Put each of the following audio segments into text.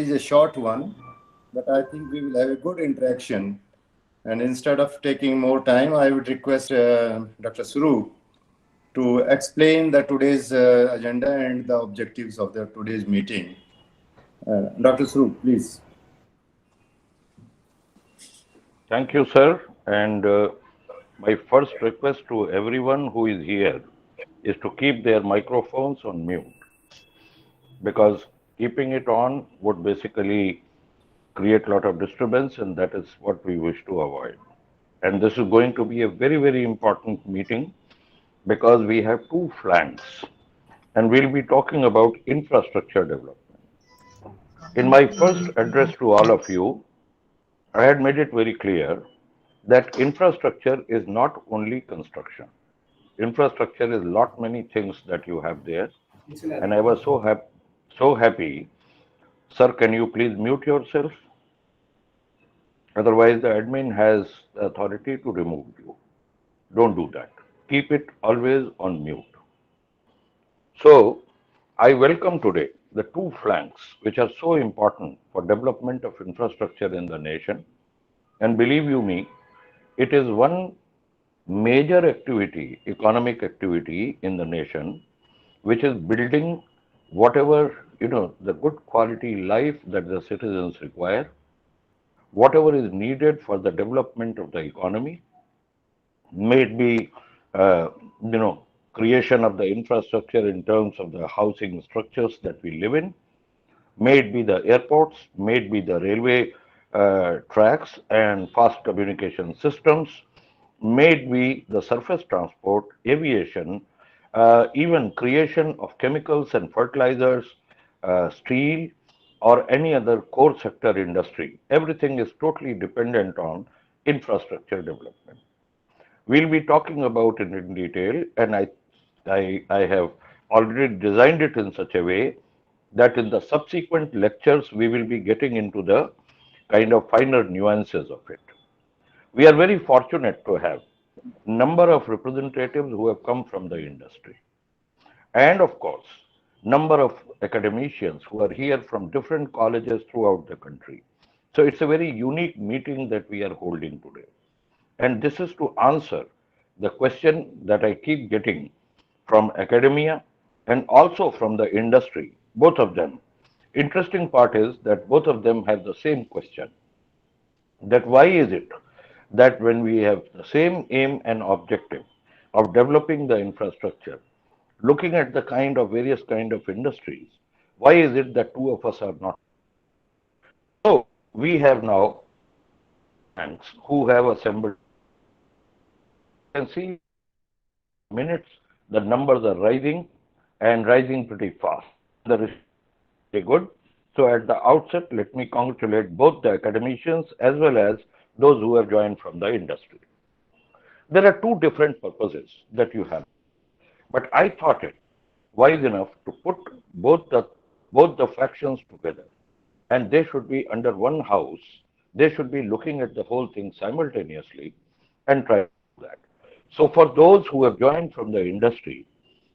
is a short one, but I think we will have a good interaction. And instead of taking more time, I would request Dr. Suru to explain the today's agenda and the objectives of the today's meeting. Dr. Suru, please. Thank you, sir. And my first request to everyone who is here is to keep their microphones on mute because keeping it on would basically create a lot of disturbance, and that is what we wish to avoid. And this is going to be a very, very important meeting because we have two flanks, and we'll be talking about infrastructure development. In my first address to all of you, I had made it very clear that infrastructure is not only construction. Infrastructure is lot many things that you have there, and I was so happy. Sir, can you please mute yourself? Otherwise, the admin has the authority to remove you. Don't do that. Keep it always on mute. So, I welcome today the two flanks which are so important for development of infrastructure in the nation. And believe you me, it is one major activity, economic activity in the nation, which is building whatever, the good quality life that the citizens require, whatever is needed for the development of the economy, may it be, uh, creation of the infrastructure in terms of the housing structures that we live in, may it be the airports, may it be the railway tracks and fast communication systems, may it be the surface transport, aviation, even creation of chemicals and fertilizers, steel, or any other core sector industry. Everything is totally dependent on infrastructure development. We'll be talking about it in detail, and I have already designed it in such a way that in the subsequent lectures we will be getting into the kind of finer nuances of it. We are very fortunate to have number of representatives who have come from the industry, and of course number of academicians who are here from different colleges throughout the country. So it's a very unique meeting that we are holding today. And this is to answer the question that I keep getting from academia and also from the industry, both of them. Interesting part is that both of them have the same question, that why is it that when we have the same aim and objective of developing the infrastructure, looking at the kind of various kind of industries, why is it that two of us are not? So we have now banks who have assembled. You can see minutes the numbers are rising and rising pretty fast. That is very good. So at the outset, let me congratulate both the academicians as well as those who have joined from the industry. There are two different purposes that you have, but I thought it wise enough to put both the factions together, and they should be under one house. They should be looking at the whole thing simultaneously and try to do that. So for those who have joined from the industry,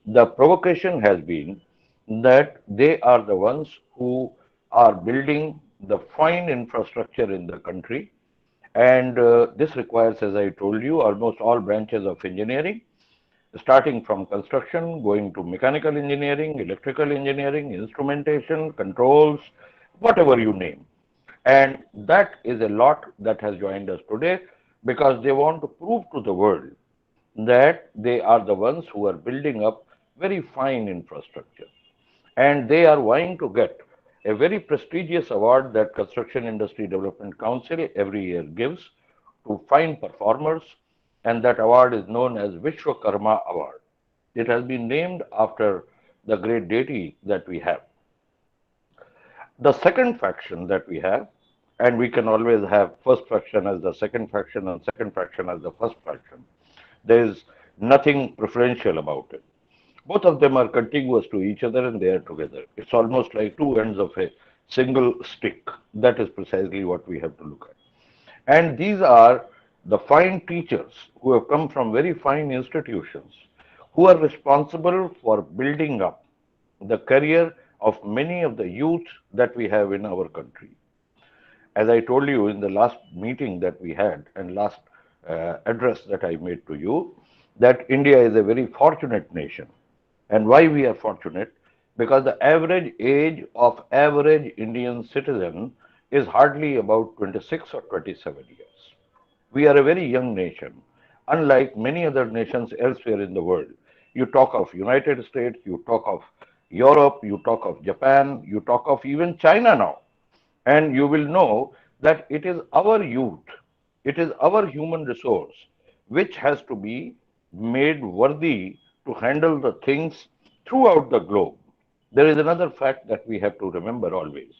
the provocation has been that they are the ones who are building the fine infrastructure in the country. And this requires, as I told you, almost all branches of engineering, starting from construction, going to mechanical engineering, electrical engineering, instrumentation, controls, whatever you name. And that is a lot that has joined us today because they want to prove to the world that they are the ones who are building up very fine infrastructure. And they are vying to get a very prestigious award that Construction Industry Development Council every year gives to fine performers, and that award is known as Vishwakarma Award. It has been named after the great deity that we have. The second faction that we have, and we can always have first faction as the second faction and second faction as the first faction. There is nothing preferential about it. Both of them are contiguous to each other and they are together. It's almost like two ends of a single stick. That is precisely what we have to look at. And these are the fine teachers who have come from very fine institutions, who are responsible for building up the career of many of the youth that we have in our country. As I told you in the last meeting that we had and last address that I made to you, that India is a very fortunate nation. And why we are fortunate? Because the average age of average Indian citizen is hardly about 26 or 27 years. We are a very young nation, unlike many other nations elsewhere in the world. You talk of United States, you talk of Europe, you talk of Japan, you talk of even China now. And you will know that it is our youth, it is our human resource which has to be made worthy to handle the things throughout the globe. There is another fact that we have to remember always,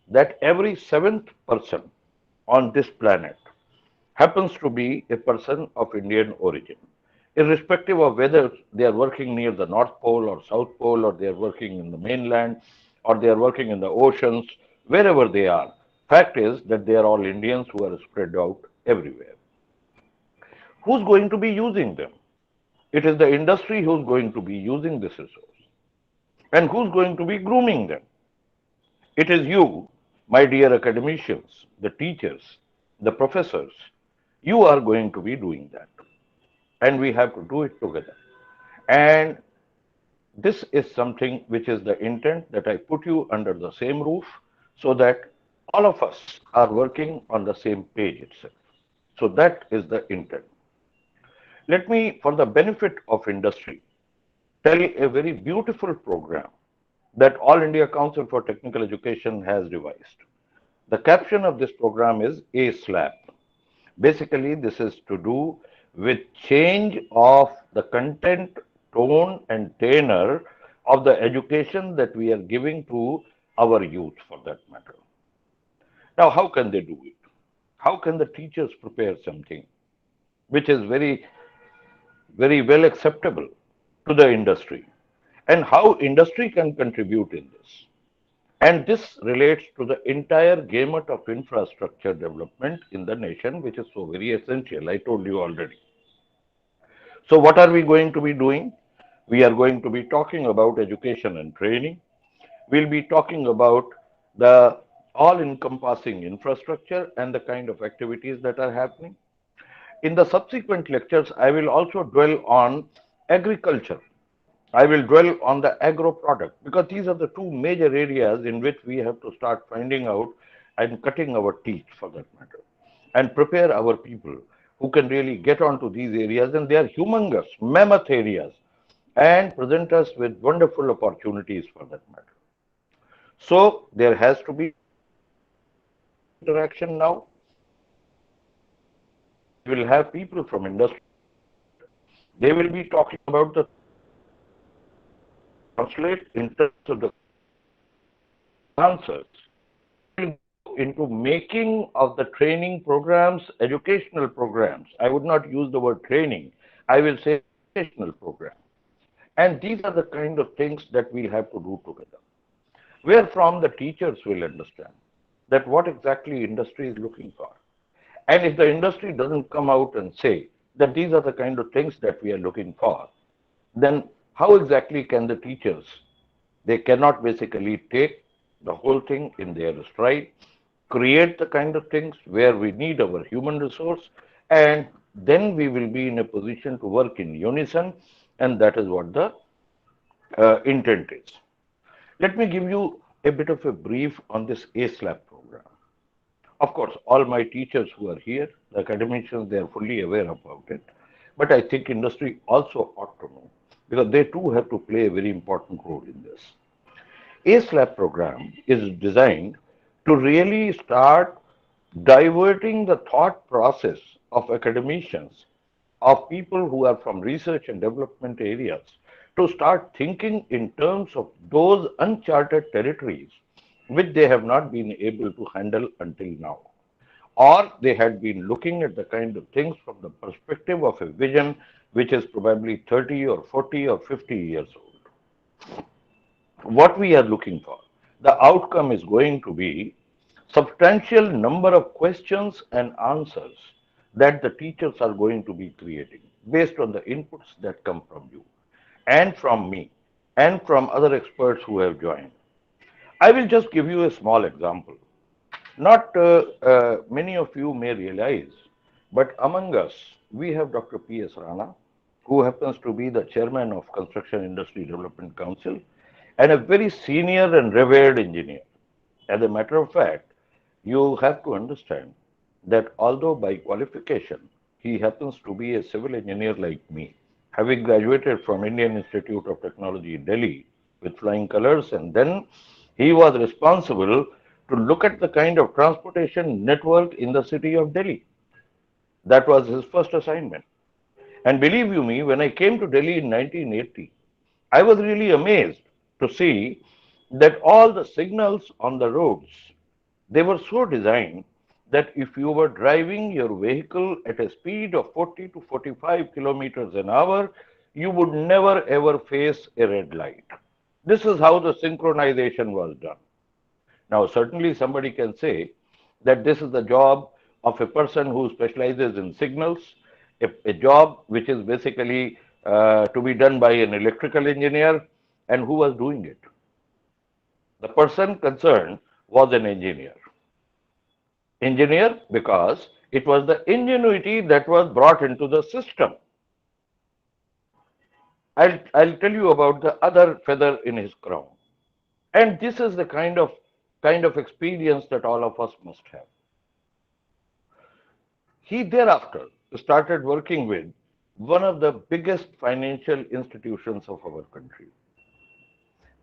that every seventh person on this planet happens to be a person of Indian origin, irrespective of whether they are working near the North Pole or South Pole, or they are working in the mainland, or they are working in the oceans, wherever they are. Fact is that they are all Indians who are spread out everywhere. Who's going to be using them? It is the industry who's going to be using this resource. And who's going to be grooming them? It is you, my dear academicians, the teachers, the professors. You are going to be doing that. And we have to do it together. And this is something which is the intent that I put you under the same roof so that all of us are working on the same page itself. So that is the intent. Let me, for the benefit of industry, tell a very beautiful program that All India Council for Technical Education has revised. The caption of this program is A Slab. Basically, this is to do with change of the content, tone, and tenor of the education that we are giving to our youth, for that matter. Now, how can they do it? How can the teachers prepare something which is very, very well acceptable to the industry? And how industry can contribute in this? And this relates to the entire gamut of infrastructure development in the nation, which is so very essential. I told you already. So, what are we going to be doing? We are going to be talking about education and training. We'll be talking about the all encompassing infrastructure and the kind of activities that are happening. In the subsequent lectures, I will also dwell on agriculture. I will dwell on the agro product because these are the two major areas in which we have to start finding out and cutting our teeth, for that matter, and prepare our people who can really get onto these areas, and they are humongous, mammoth areas, and present us with wonderful opportunities, for that matter. So there has to be interaction now. We will have people from industry. They will be talking about the translate in terms of the answers. Will go into making of the training programs, educational programs. I would not use the word training. I will say educational program. And these are the kind of things that we'll have to do together. Where from the teachers will understand that what exactly industry is looking for. And if the industry doesn't come out and say that these are the kind of things that we are looking for, then how exactly can the teachers? They cannot basically take the whole thing in their stride, create the kind of things where we need our human resource, and then we will be in a position to work in unison, and that is what the intent is. Let me give you a bit of a brief on this ASLAB program. Of course, all my teachers who are here, the academicians, they are fully aware about it. But I think industry also ought to know because they too have to play a very important role in this. ASLAB program is designed to really start diverting the thought process of academicians, of people who are from research and development areas, to start thinking in terms of those uncharted territories which they have not been able to handle until now. Or they had been looking at the kind of things from the perspective of a vision which is probably 30 or 40 or 50 years old. What we are looking for, the outcome is going to be substantial number of questions and answers that the teachers are going to be creating based on the inputs that come from you and from me and from other experts who have joined. I will just give you a small example. Not many of you may realize, but among us, we have Dr. P.S. Rana, who happens to be the chairman of Construction Industry Development Council and a very senior and revered engineer. As a matter of fact, you have to understand that although by qualification he happens to be a civil engineer like me, having graduated from Indian Institute of Technology, Delhi, with flying colors, and then he was responsible to look at the kind of transportation network in the city of Delhi. That was his first assignment. And believe you me, when I came to Delhi in 1980, I was really amazed to see that all the signals on the roads, they were so designed that if you were driving your vehicle at a speed of 40 to 45 kilometers an hour, you would never ever face a red light. This is how the synchronization was done. Now, certainly somebody can say that this is the job of a person who specializes in signals, a job which is basically to be done by an electrical engineer, and who was doing it? The person concerned was an engineer. Engineer because it was the ingenuity that was brought into the system. I'll tell you about the other feather in his crown. And this is the kind of experience that all of us must have. He thereafter started working with one of the biggest financial institutions of our country.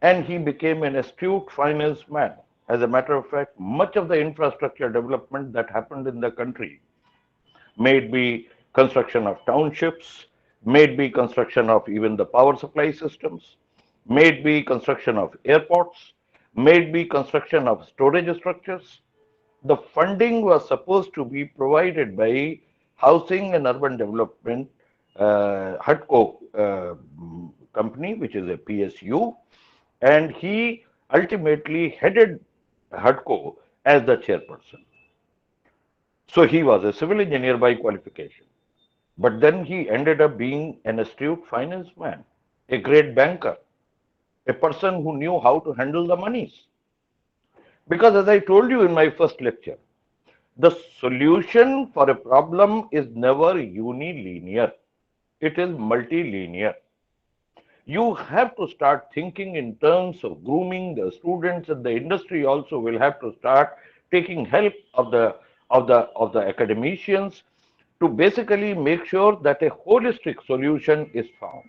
And he became an astute finance man. As a matter of fact, much of the infrastructure development that happened in the country, may it be construction of townships, may it be construction of even the power supply systems, may it be construction of airports, may it be construction of storage structures, the funding was supposed to be provided by Housing and Urban Development HUDCO company, which is a PSU, and he ultimately headed HUDCO as the chairperson. So he was a civil engineer by qualification, but then he ended up being an astute finance man, a great banker, a person who knew how to handle the monies. Because as I told you in my first lecture, the solution for a problem is never unilinear. It is multilinear. You have to start thinking in terms of grooming the students, and the industry also will have to start taking help of the academicians to basically make sure that a holistic solution is found.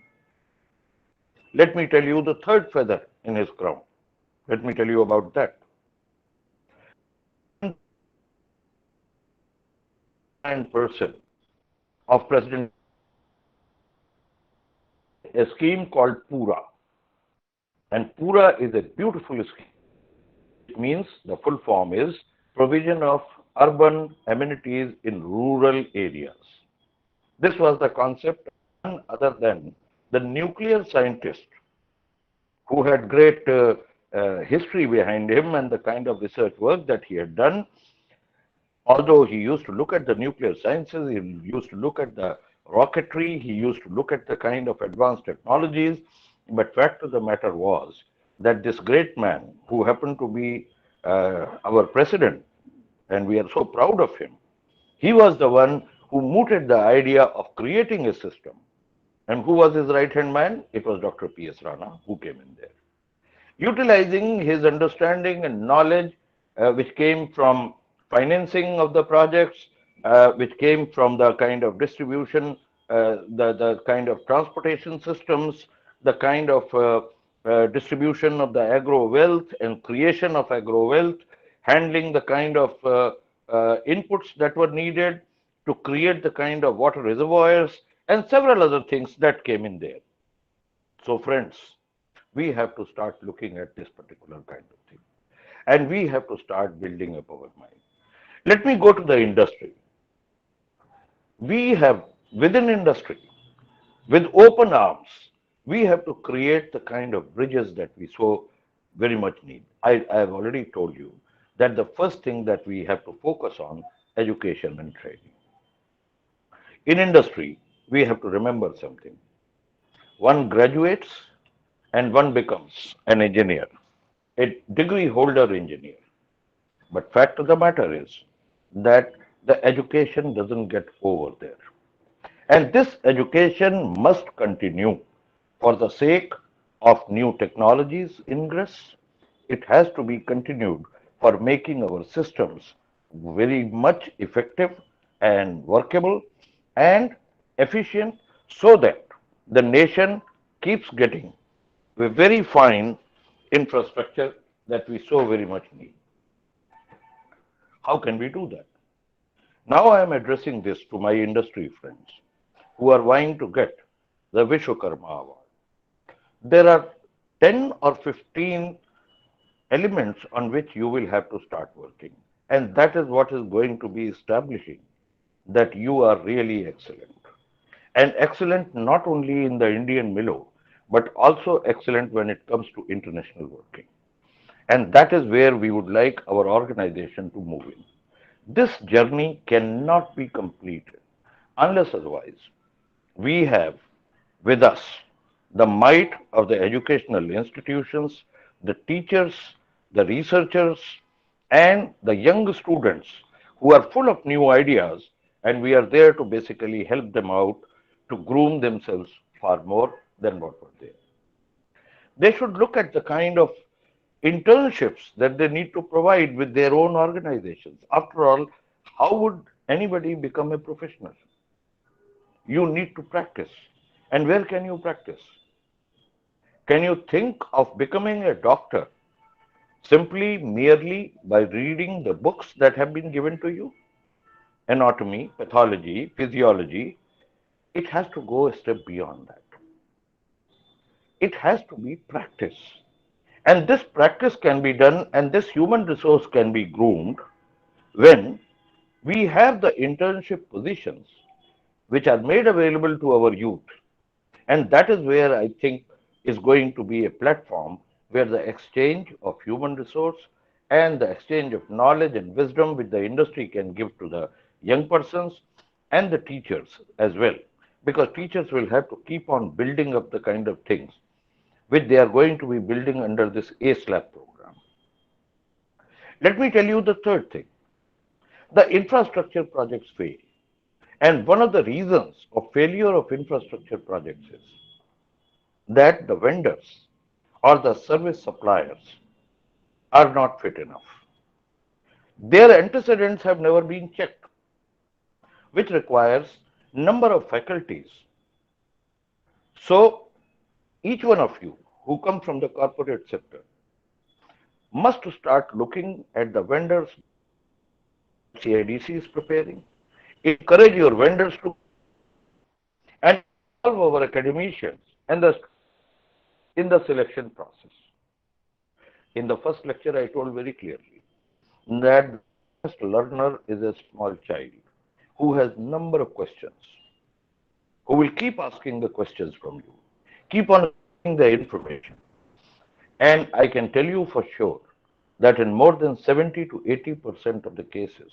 Let me tell you the third feather in his crown. Let me tell you about that. And person of President a scheme called Pura. And Pura is a beautiful scheme. It means the full form is provision of urban amenities in rural areas. This was the concept of none other than the nuclear scientist who had great history behind him and the kind of research work that he had done. Although he used to look at the nuclear sciences, he used to look at the rocketry, he used to look at the kind of advanced technologies, but fact of the matter was that this great man, who happened to be our president, and we are so proud of him, he was the one who mooted the idea of creating a system. And who was his right hand man? It was Dr. P.S. Rana who came in there, utilizing his understanding and knowledge, which came from financing of the projects, which came from the kind of distribution, the kind of transportation systems, the kind of distribution of the agro wealth and creation of agro wealth, handling the kind of inputs that were needed to create the kind of water reservoirs and several other things that came in there. So, friends, we have to start looking at this particular kind of thing. And we have to start building up our mind. Let me go to the industry. We have, within industry, with open arms, we have to create the kind of bridges that we so very much need. I have already told you that the first thing that we have to focus on education and training. In industry, we have to remember something. One graduates and one becomes an engineer. a degree holder engineer. But fact of the matter is that the education doesn't get over there. And this education must continue for the sake of new technologies ingress. It has to be continued for making our systems very much effective and workable and efficient so that the nation keeps getting a very fine infrastructure that we so very much need. How can we do that? Now I am addressing this to my industry friends who are vying to get the Vishwakarma award. There are 10 or 15 elements on which you will have to start working. And that is what is going to be establishing that you are really excellent. And excellent not only in the Indian Milo, but also excellent when it comes to international working. And that is where we would like our organization to move in. This journey cannot be completed unless otherwise we have with us the might of the educational institutions, the teachers, the researchers, and the young students who are full of new ideas, and we are there to basically help them out to groom themselves far more than what were there. They should look at the kind of internships that they need to provide with their own organizations. After all, how would anybody become a professional? You need to practice. And where can you practice? Can you think of becoming a doctor simply merely by reading the books that have been given to you? Anatomy, pathology, physiology. It has to go a step beyond that. It has to be practice. And this practice can be done and this human resource can be groomed when we have the internship positions which are made available to our youth. And that is where I think is going to be a platform where the exchange of human resource and the exchange of knowledge and wisdom which the industry can give to the young persons and the teachers as well. Because teachers will have to keep on building up the kind of things which they are going to be building under this ASLAB program. Let me tell you the third thing. The infrastructure projects fail. And one of the reasons of failure of infrastructure projects is that the vendors or the service suppliers are not fit enough. Their antecedents have never been checked, which requires number of faculties. So each one of you who come from the corporate sector must start looking at the vendors CIDC is preparing. Encourage your vendors to and involve our academicians and the in the selection process. In the first lecture, I told very clearly that the best learner is a small child who has number of questions, who will keep asking the questions from you, keep on getting the information. And I can tell you for sure that in more than 70 to 80% of the cases,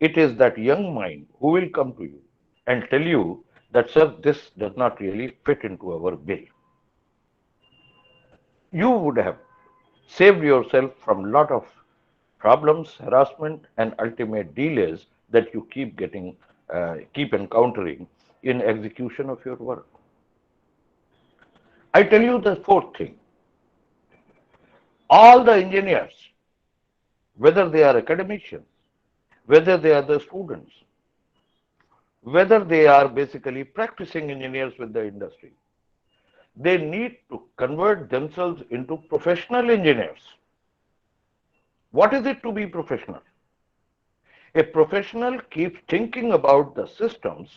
it is that young mind who will come to you and tell you that, sir, this does not really fit into our bill. You would have saved yourself from a lot of problems, harassment, and ultimate delays that you keep encountering in execution of your work. I tell you the fourth thing. All the engineers, whether they are academicians, whether they are the students, whether they are basically practicing engineers with the industry, they need to convert themselves into professional engineers. What is it to be professional? A professional keeps thinking about the systems,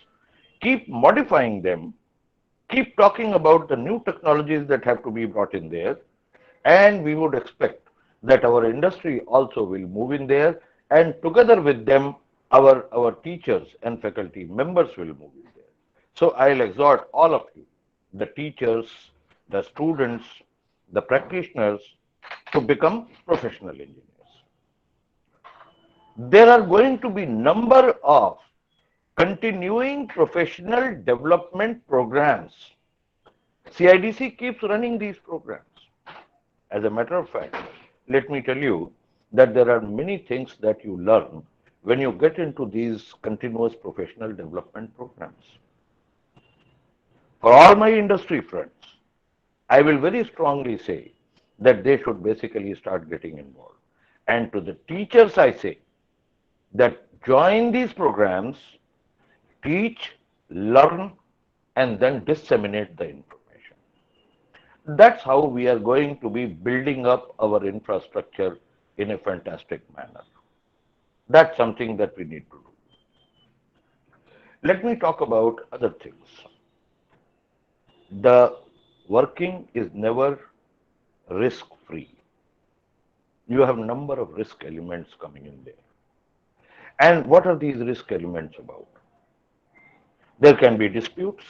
keep modifying them, keep talking about the new technologies that have to be brought in there, and we would expect that our industry also will move in there, and together with them, our teachers and faculty members will move in there. So I'll exhort all of you, the teachers, the students, the practitioners, to become professional engineers. There are going to be number of continuing professional development programs. CIDC keeps running these programs. As a matter of fact, let me tell you that there are many things that you learn when you get into these continuous professional development programs. For all my industry friends, I will very strongly say that they should basically start getting involved. And to the teachers, I say that join these programs, teach, learn, and then disseminate the information. That's how we are going to be building up our infrastructure in a fantastic manner. That's something that we need to do. Let me talk about other things. The working is never risk free. You have a number of risk elements coming in there. And what are these risk elements about? There can be disputes,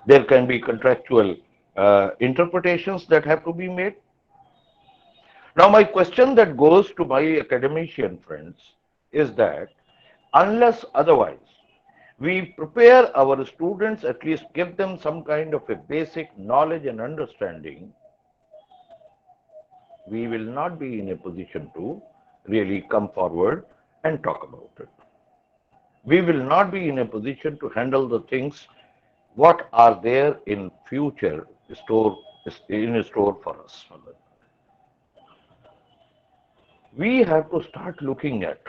there can be contractual interpretations that have to be made. Now, my question that goes to my academician friends is that unless otherwise, we prepare our students, at least give them some kind of a basic knowledge and understanding, we will not be in a position to really come forward and talk about it. We will not be in a position to handle the things what are there in future store in store for us. We have to start looking at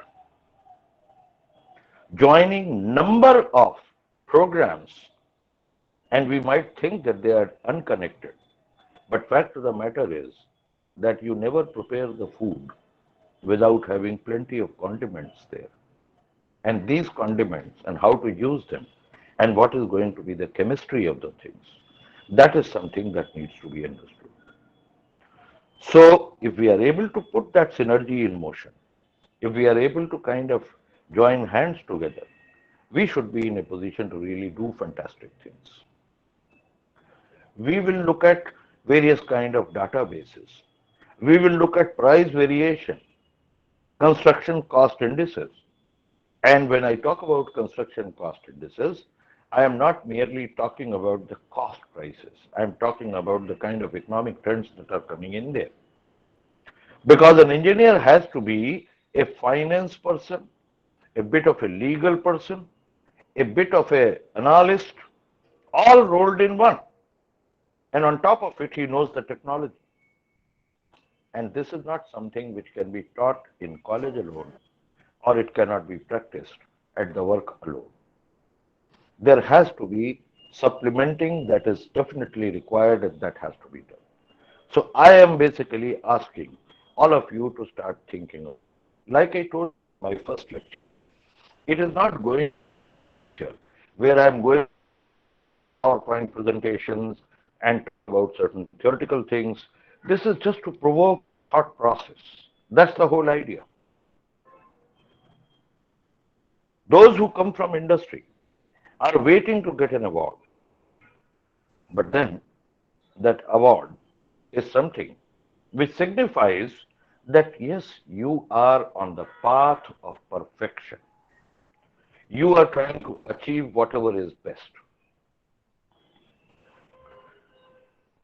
joining number of programs, and we might think that they are unconnected, but fact of the matter is that you never prepare the food without having plenty of condiments there. And these condiments and how to use them and what is going to be the chemistry of the things, that is something that needs to be understood. So if we are able to put that synergy in motion, if we are able to kind of join hands together, we should be in a position to really do fantastic things. We will look at various kind of databases. We will look at price variation, construction cost indices. And when I talk about construction cost indices, I am not merely talking about the cost prices. I am talking about the kind of economic trends that are coming in there. Because an engineer has to be a finance person, a bit of a legal person, a bit of an analyst, all rolled in one. And on top of it, he knows the technology. And this is not something which can be taught in college alone, or it cannot be practiced at the work alone. There has to be supplementing that is definitely required, and that has to be done. So I am basically asking all of you to start thinking of, like I told you in my first lecture, it is not going to be where I am going PowerPoint presentations and talk about certain theoretical things. This is just to provoke thought process. That's the whole idea. Those who come from industry are waiting to get an award. But then that award is something which signifies that yes, you are on the path of perfection. You are trying to achieve whatever is best.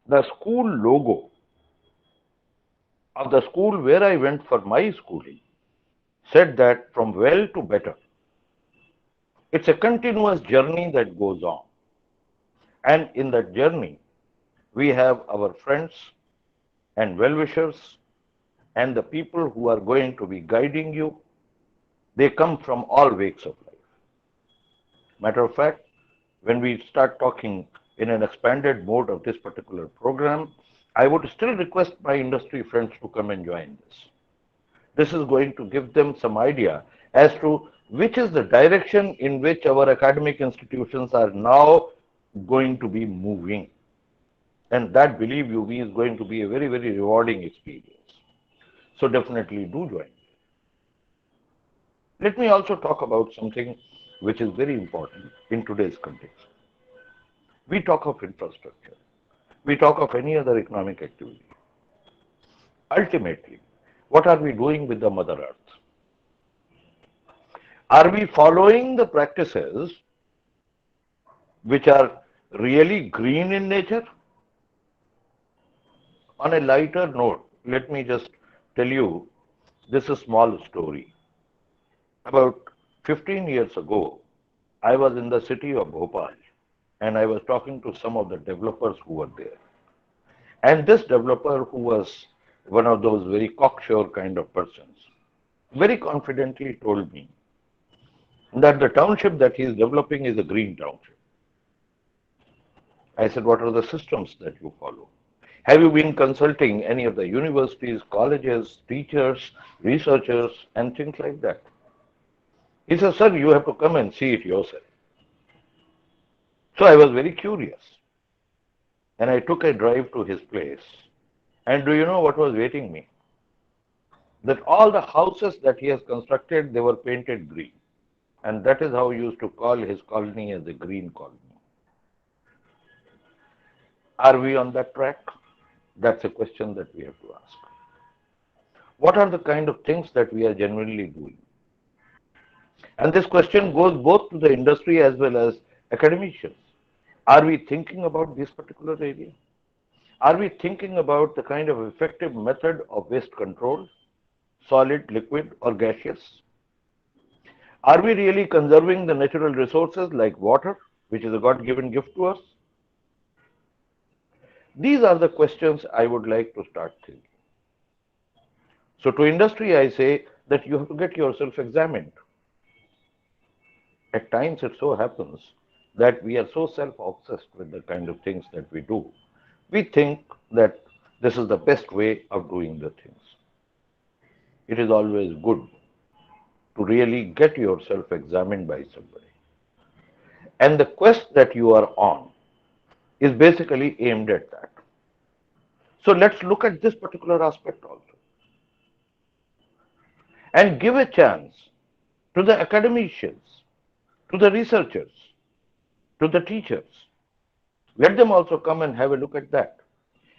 The school logo of the school where I went for my schooling said that from well to better. It's a continuous journey that goes on. And in that journey, we have our friends and well-wishers and the people who are going to be guiding you. They come from all walks of life. Matter of fact, when we start talking in an expanded mode of this particular program, I would still request my industry friends to come and join this. This is going to give them some idea as to which is the direction in which our academic institutions are now going to be moving. And that, believe you me, is going to be a very, very rewarding experience. So definitely do join. Let me also talk about something which is very important in today's context. We talk of infrastructure. We talk of any other economic activity. Ultimately, what are we doing with the Mother Earth? Are we following the practices which are really green in nature? On a lighter note, let me just tell you this is a small story. About 15 years ago, I was in the city of Bhopal and I was talking to some of the developers who were there. And this developer, who was one of those very cocksure kind of persons, very confidently told me that the township that he is developing is a green township. I said, what are the systems that you follow? Have you been consulting any of the universities, colleges, teachers, researchers, and things like that? He said, sir, you have to come and see it yourself. So I was very curious and I took a drive to his place. And do you know what was waiting me? That all the houses that he has constructed, they were painted green. And that is how he used to call his colony as a green colony. Are we on that track? That's a question that we have to ask. What are the kind of things that we are genuinely doing? And this question goes both to the industry as well as academicians. Are we thinking about this particular area? Are we thinking about the kind of effective method of waste control, solid, liquid, or gaseous? Are we really conserving the natural resources like water, which is a God given gift to us? These are the questions I would like to start thinking. So, to industry, I say that you have to get yourself examined. At times, it so happens that we are so self obsessed with the kind of things that we do. We think that this is the best way of doing the things. It is always good to really get yourself examined by somebody. And the quest that you are on is basically aimed at that. So let's look at this particular aspect also and give a chance to the academicians, to the researchers, to the teachers. Let them also come and have a look at that.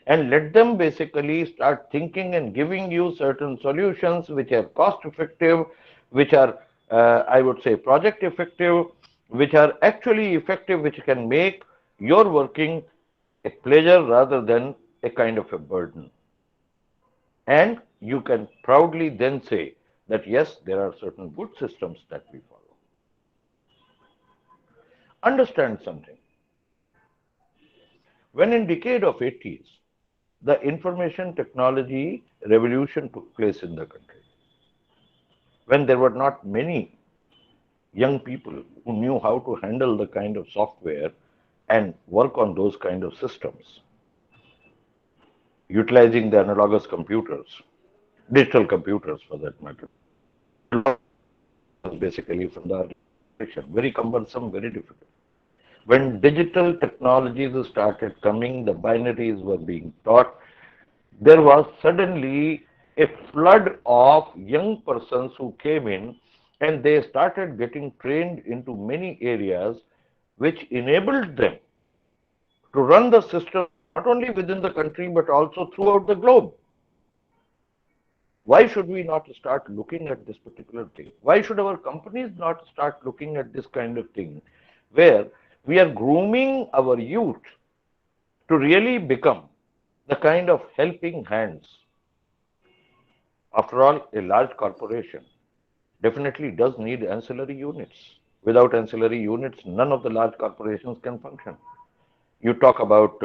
And let them basically start thinking and giving you certain solutions which are cost effective, which are, I would say, project effective, which are actually effective, which can make your working a pleasure rather than a kind of a burden. And you can proudly then say that yes, there are certain good systems that we follow. Understand something. When in decade of 80s, the information technology revolution took place in the country, when there were not many young people who knew how to handle the kind of software and work on those kind of systems, utilizing the analogous computers, digital computers for that matter, basically from the architecture, very cumbersome, very difficult. When digital technologies started coming, the binaries were being taught, there was suddenly a flood of young persons who came in and they started getting trained into many areas which enabled them to run the system not only within the country but also throughout the globe. Why should we not start looking at this particular thing? Why should our companies not start looking at this kind of thing where we are grooming our youth to really become the kind of helping hands? After all, a large corporation definitely does need ancillary units. Without ancillary units, none of the large corporations can function. You talk about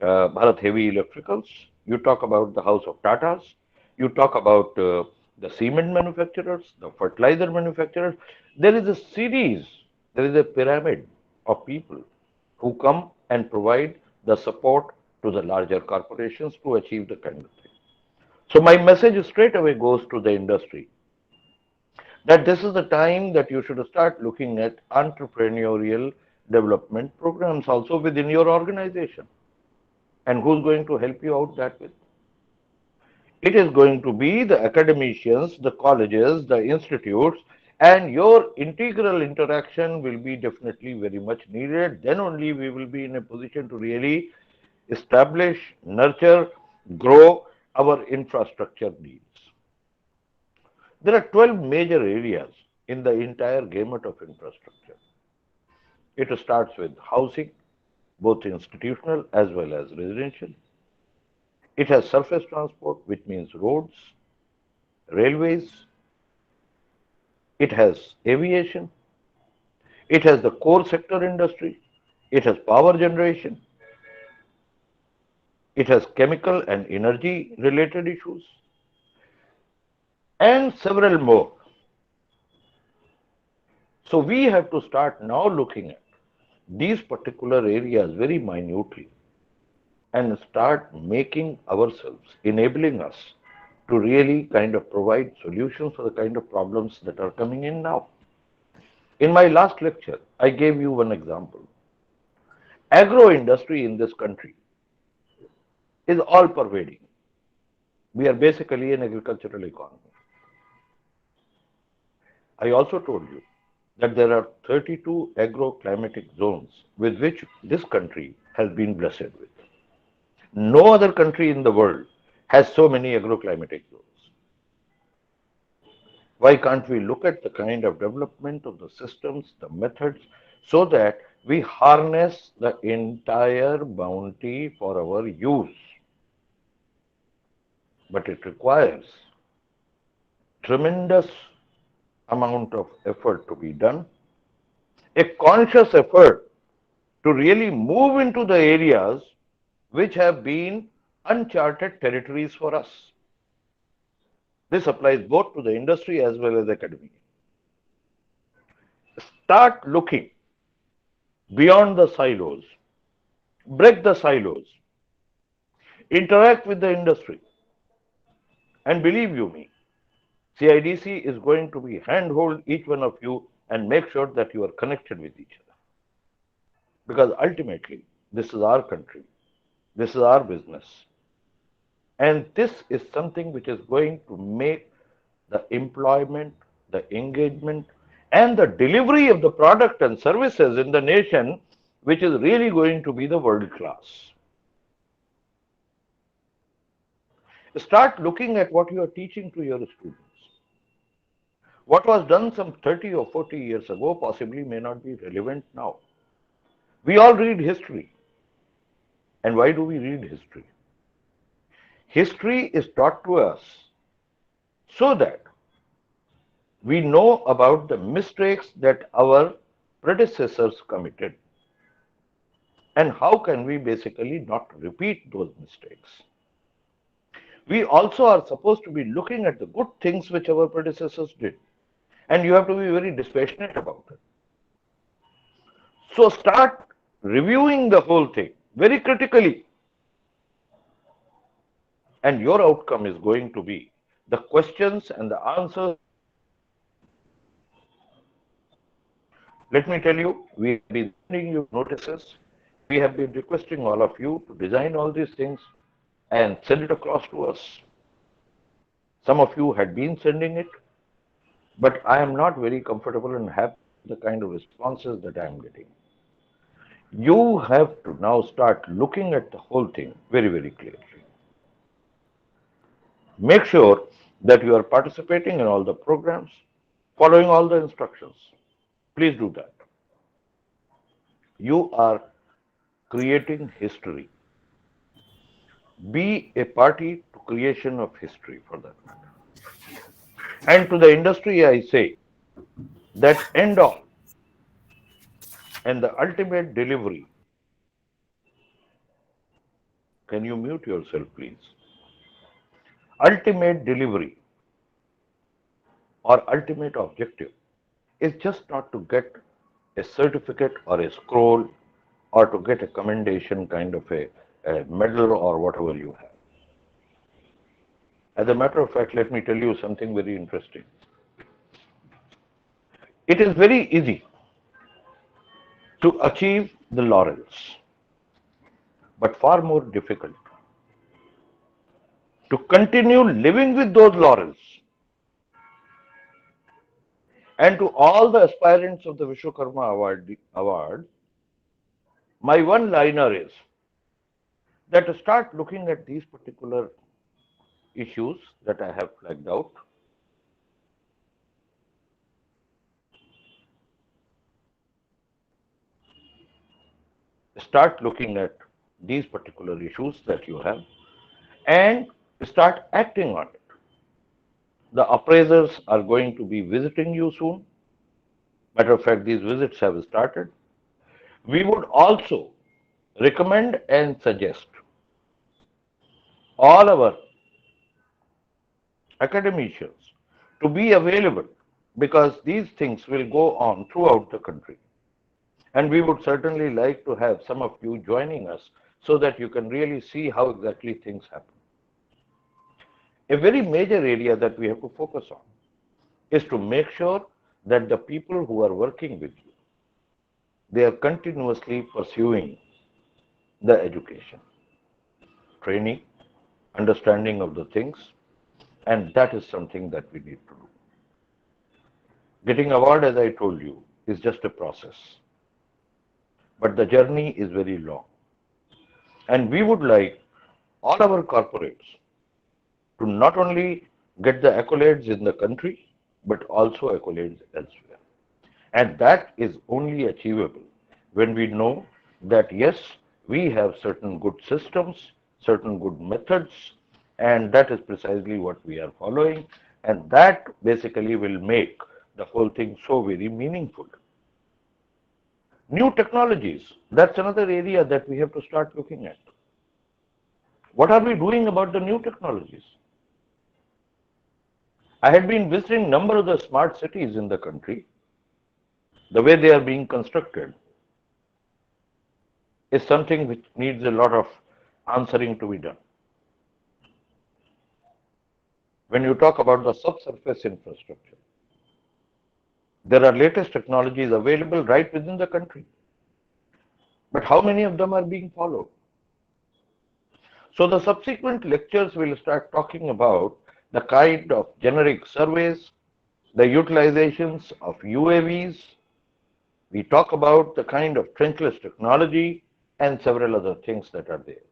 Bharat Heavy Electricals, you talk about the House of Tatas, you talk about the cement manufacturers, the fertilizer manufacturers. There is a series, there is a pyramid of people who come and provide the support to the larger corporations to achieve the kind of thing. So my message straight away goes to the industry that this is the time that you should start looking at entrepreneurial development programs also within your organization. And who's going to help you out that with? It is going to be the academicians, the colleges, the institutes, and your integral interaction will be definitely very much needed. Then only we will be in a position to really establish, nurture, grow our infrastructure needs. There are 12 major areas in the entire gamut of infrastructure. It starts with housing, both institutional as well as residential. It has surface transport, which means roads, railways. It has aviation. It has the core sector industry. It has power generation. It has chemical and energy related issues and several more. So we have to start now looking at these particular areas very minutely and start making ourselves, enabling us to really kind of provide solutions for the kind of problems that are coming in now. In my last lecture, I gave you one example. Agro industry in this country is all pervading. We are basically an agricultural economy. I also told you that there are 32 agroclimatic zones with which this country has been blessed with. No other country in the world has so many agroclimatic zones. Why can't we look at the kind of development of the systems, the methods, so that we harness the entire bounty for our use? But it requires tremendous amount of effort to be done, a conscious effort to really move into the areas which have been uncharted territories for us. This applies both to the industry as well as academia. Start looking beyond the silos, break the silos, interact with the industry, and believe you me, CIDC is going to be handhold each one of you and make sure that you are connected with each other. Because ultimately, this is our country, this is our business, and this is something which is going to make the employment, the engagement, and the delivery of the product and services in the nation, which is really going to be the world class. Start looking at what you are teaching to your students. What was done some 30 or 40 years ago possibly may not be relevant now. We all read history. And why do we read history? History is taught to us so that we know about the mistakes that our predecessors committed and how can we basically not repeat those mistakes. We also are supposed to be looking at the good things which our predecessors did, and you have to be very dispassionate about it. So start reviewing the whole thing very critically, and your outcome is going to be the questions and the answers. Let me tell you, we have been sending you notices. We have been requesting all of you to design all these things and send it across to us. Some of you had been sending it, but I am not very comfortable and happy with the kind of responses that I am getting. You have to now start looking at the whole thing very, very clearly. Make sure that you are participating in all the programs, following all the instructions. Please do that. You are creating history. Be a party to creation of history for that matter. And to the industry, I say that end all and the ultimate delivery. Can you mute yourself, please? Ultimate delivery or ultimate objective is just not to get a certificate or a scroll or to get a commendation kind of a medal or whatever you have. As a matter of fact, let me tell you something very interesting. It is very easy to achieve the laurels, but far more difficult to continue living with those laurels. And to all the aspirants of the Vishwakarma Award, my one liner is that to start looking at these particular issues that I have flagged out, start looking at these particular issues that you have and start acting on it. The appraisers are going to be visiting you soon. Matter of fact, these visits have started. We would also recommend and suggest all our academicians to be available because these things will go on throughout the country. And we would certainly like to have some of you joining us so that you can really see how exactly things happen. A very major area that we have to focus on is to make sure that the people who are working with you, they are continuously pursuing the education, training, understanding of the things, and that is something that we need to do. Getting award, as I told you, is just a process, but the journey is very long. And we would like all our corporates to not only get the accolades in the country, but also accolades elsewhere. And that is only achievable when we know that yes, we have certain good systems, certain good methods, and that is precisely what we are following. And that basically will make the whole thing so very meaningful. New technologies, that's another area that we have to start looking at. What are we doing about the new technologies? I had been visiting a number of the smart cities in the country. The way they are being constructed is something which needs a lot of answering to be done. When you talk about the subsurface infrastructure, there are latest technologies available right within the country. But how many of them are being followed? So the subsequent lectures will start talking about the kind of generic surveys, the utilizations of UAVs. We talk about the kind of trenchless technology and several other things that are there.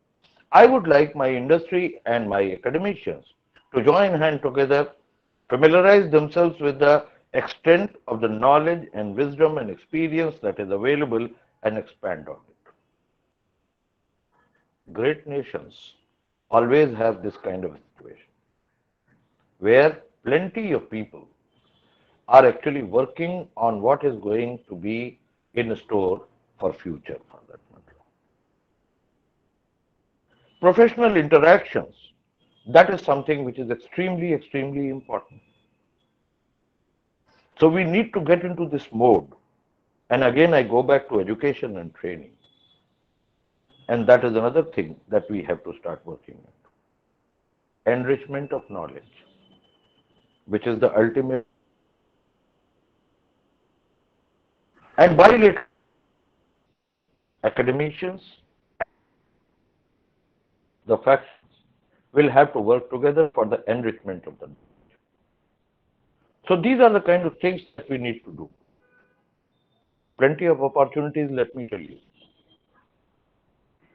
I would like my industry and my academicians to join hand together, familiarize themselves with the extent of the knowledge and wisdom and experience that is available and expand on it. Great nations always have this kind of situation where plenty of people are actually working on what is going to be in store for future for that matter. Professional interactions, that is something which is extremely, extremely important. So we need to get into this mode. And again, I go back to education and training. And that is another thing that we have to start working at. Enrichment of knowledge, which is the ultimate. And bilateral academicians, the factions, will have to work together for the enrichment of the knowledge. So these are the kind of things that we need to do. Plenty of opportunities, let me tell you.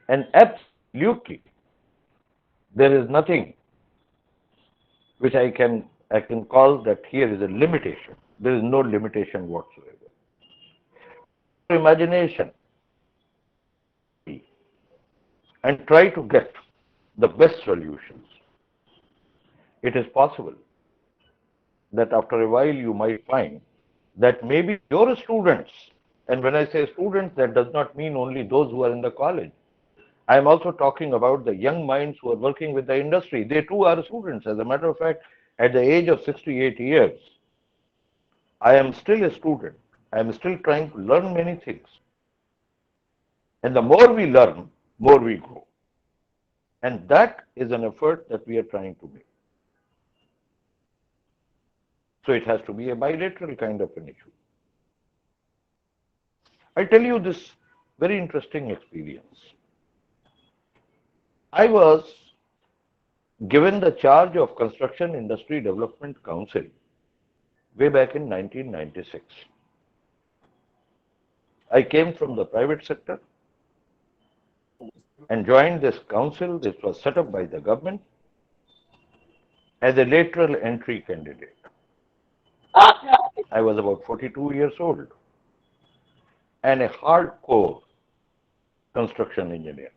And absolutely, there is nothing which I can call that here is a limitation. There is no limitation whatsoever. Imagination and try to get the best solutions. It is possible that after a while you might find that maybe your students, and when I say students, that does not mean only those who are in the college. I am also talking about the young minds who are working with the industry. They too are students. As a matter of fact, at the age of 68 years, I am still a student. I am still trying to learn many things. And the more we learn, more we grow. And that is an effort that we are trying to make. So it has to be a bilateral kind of an issue. I'll tell you this very interesting experience. I was given the charge of Construction Industry Development Council way back in 1996. I came from the private sector and joined this council. This was set up by the government as a lateral entry candidate. I was about 42 years old and a hardcore construction engineer.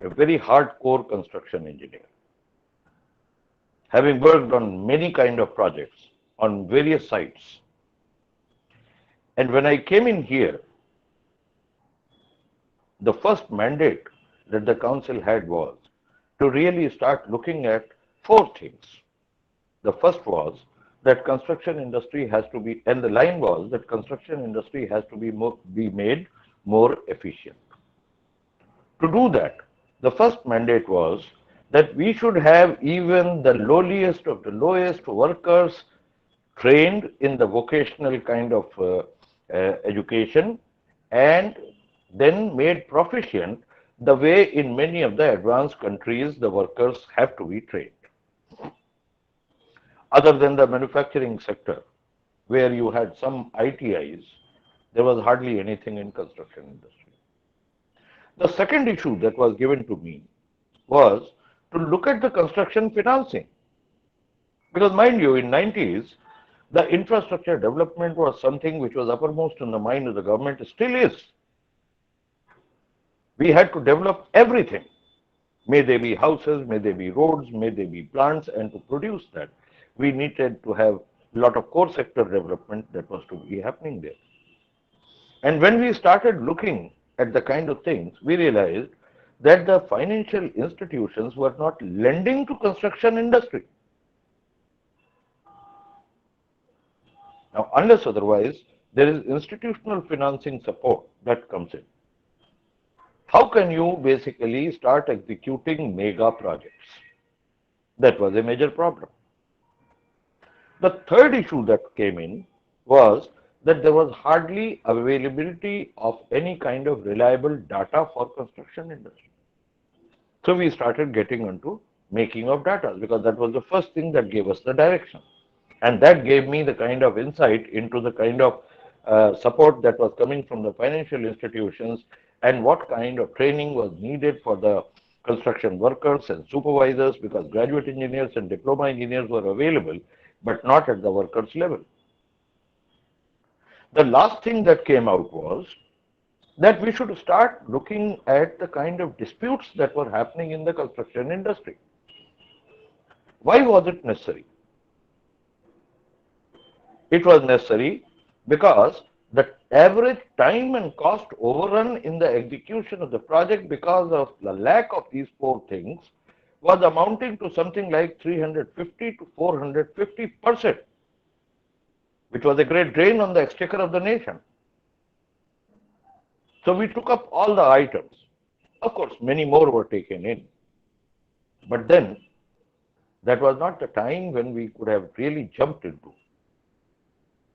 a very hardcore construction engineer, having worked on many kind of projects on various sites. And when I came in here, the first mandate that the council had was to really start looking at four things. The first was that construction industry has to be, and the line was that construction industry has to be made more efficient. To do that, the first mandate was that we should have even the lowliest of the lowest workers trained in the vocational kind of education and then made proficient the way in many of the advanced countries the workers have to be trained. Other than the manufacturing sector, where you had some ITIs, there was hardly anything in construction industry. The second issue that was given to me was to look at the construction financing. Because mind you, in 90s, the infrastructure development was something which was uppermost in the mind of the government, it still is. We had to develop everything. May they be houses, may they be roads, may they be plants, and to produce that, we needed to have a lot of core sector development that was to be happening there. And when we started looking at the kind of things, we realized that the financial institutions were not lending to construction industry. Now, unless otherwise, there is institutional financing support that comes in. How can you basically start executing mega projects? That was a major problem. The third issue that came in was that there was hardly availability of any kind of reliable data for construction industry. So we started getting into making of data because that was the first thing that gave us the direction. And that gave me the kind of insight into the kind of support that was coming from the financial institutions and what kind of training was needed for the construction workers and supervisors, because graduate engineers and diploma engineers were available, but not at the workers level. The last thing that came out was that we should start looking at the kind of disputes that were happening in the construction industry. Why was it necessary? It was necessary because the average time and cost overrun in the execution of the project because of the lack of these four things was amounting to something like 350 to 450%, which was a great drain on the exchequer of the nation. So we took up all the items. Of course, many more were taken in. But then that was not the time when we could have really jumped into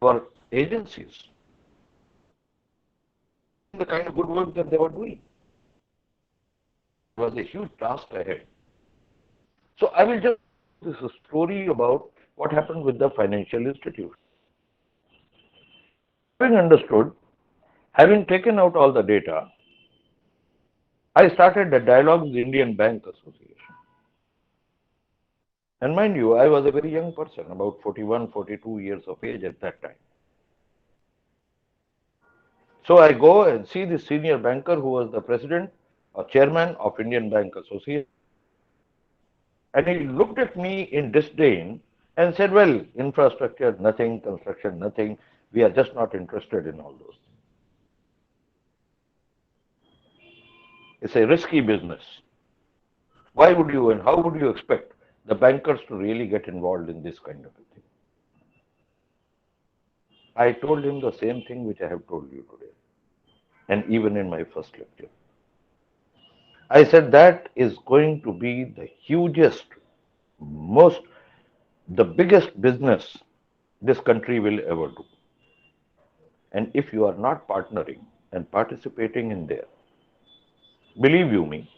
our agencies, the kind of good work that they were doing. It was a huge task ahead. So I will just this is a story about what happened with the financial institution. Having understood, having taken out all the data, I started a dialogue with the Indian Bank Association. And mind you, I was a very young person, about 41, 42 years of age at that time. So I go and see the senior banker who was the president or chairman of Indian Bank Association. And he looked at me in disdain and said, well, infrastructure, nothing, construction, nothing. We are just not interested in all those things. It's a risky business. Why would you and how would you expect the bankers to really get involved in this kind of a thing? I told him the same thing which I have told you today, and even in my first lecture. I said that is going to be the hugest, the biggest business this country will ever do. And if you are not partnering and participating in there, believe you me,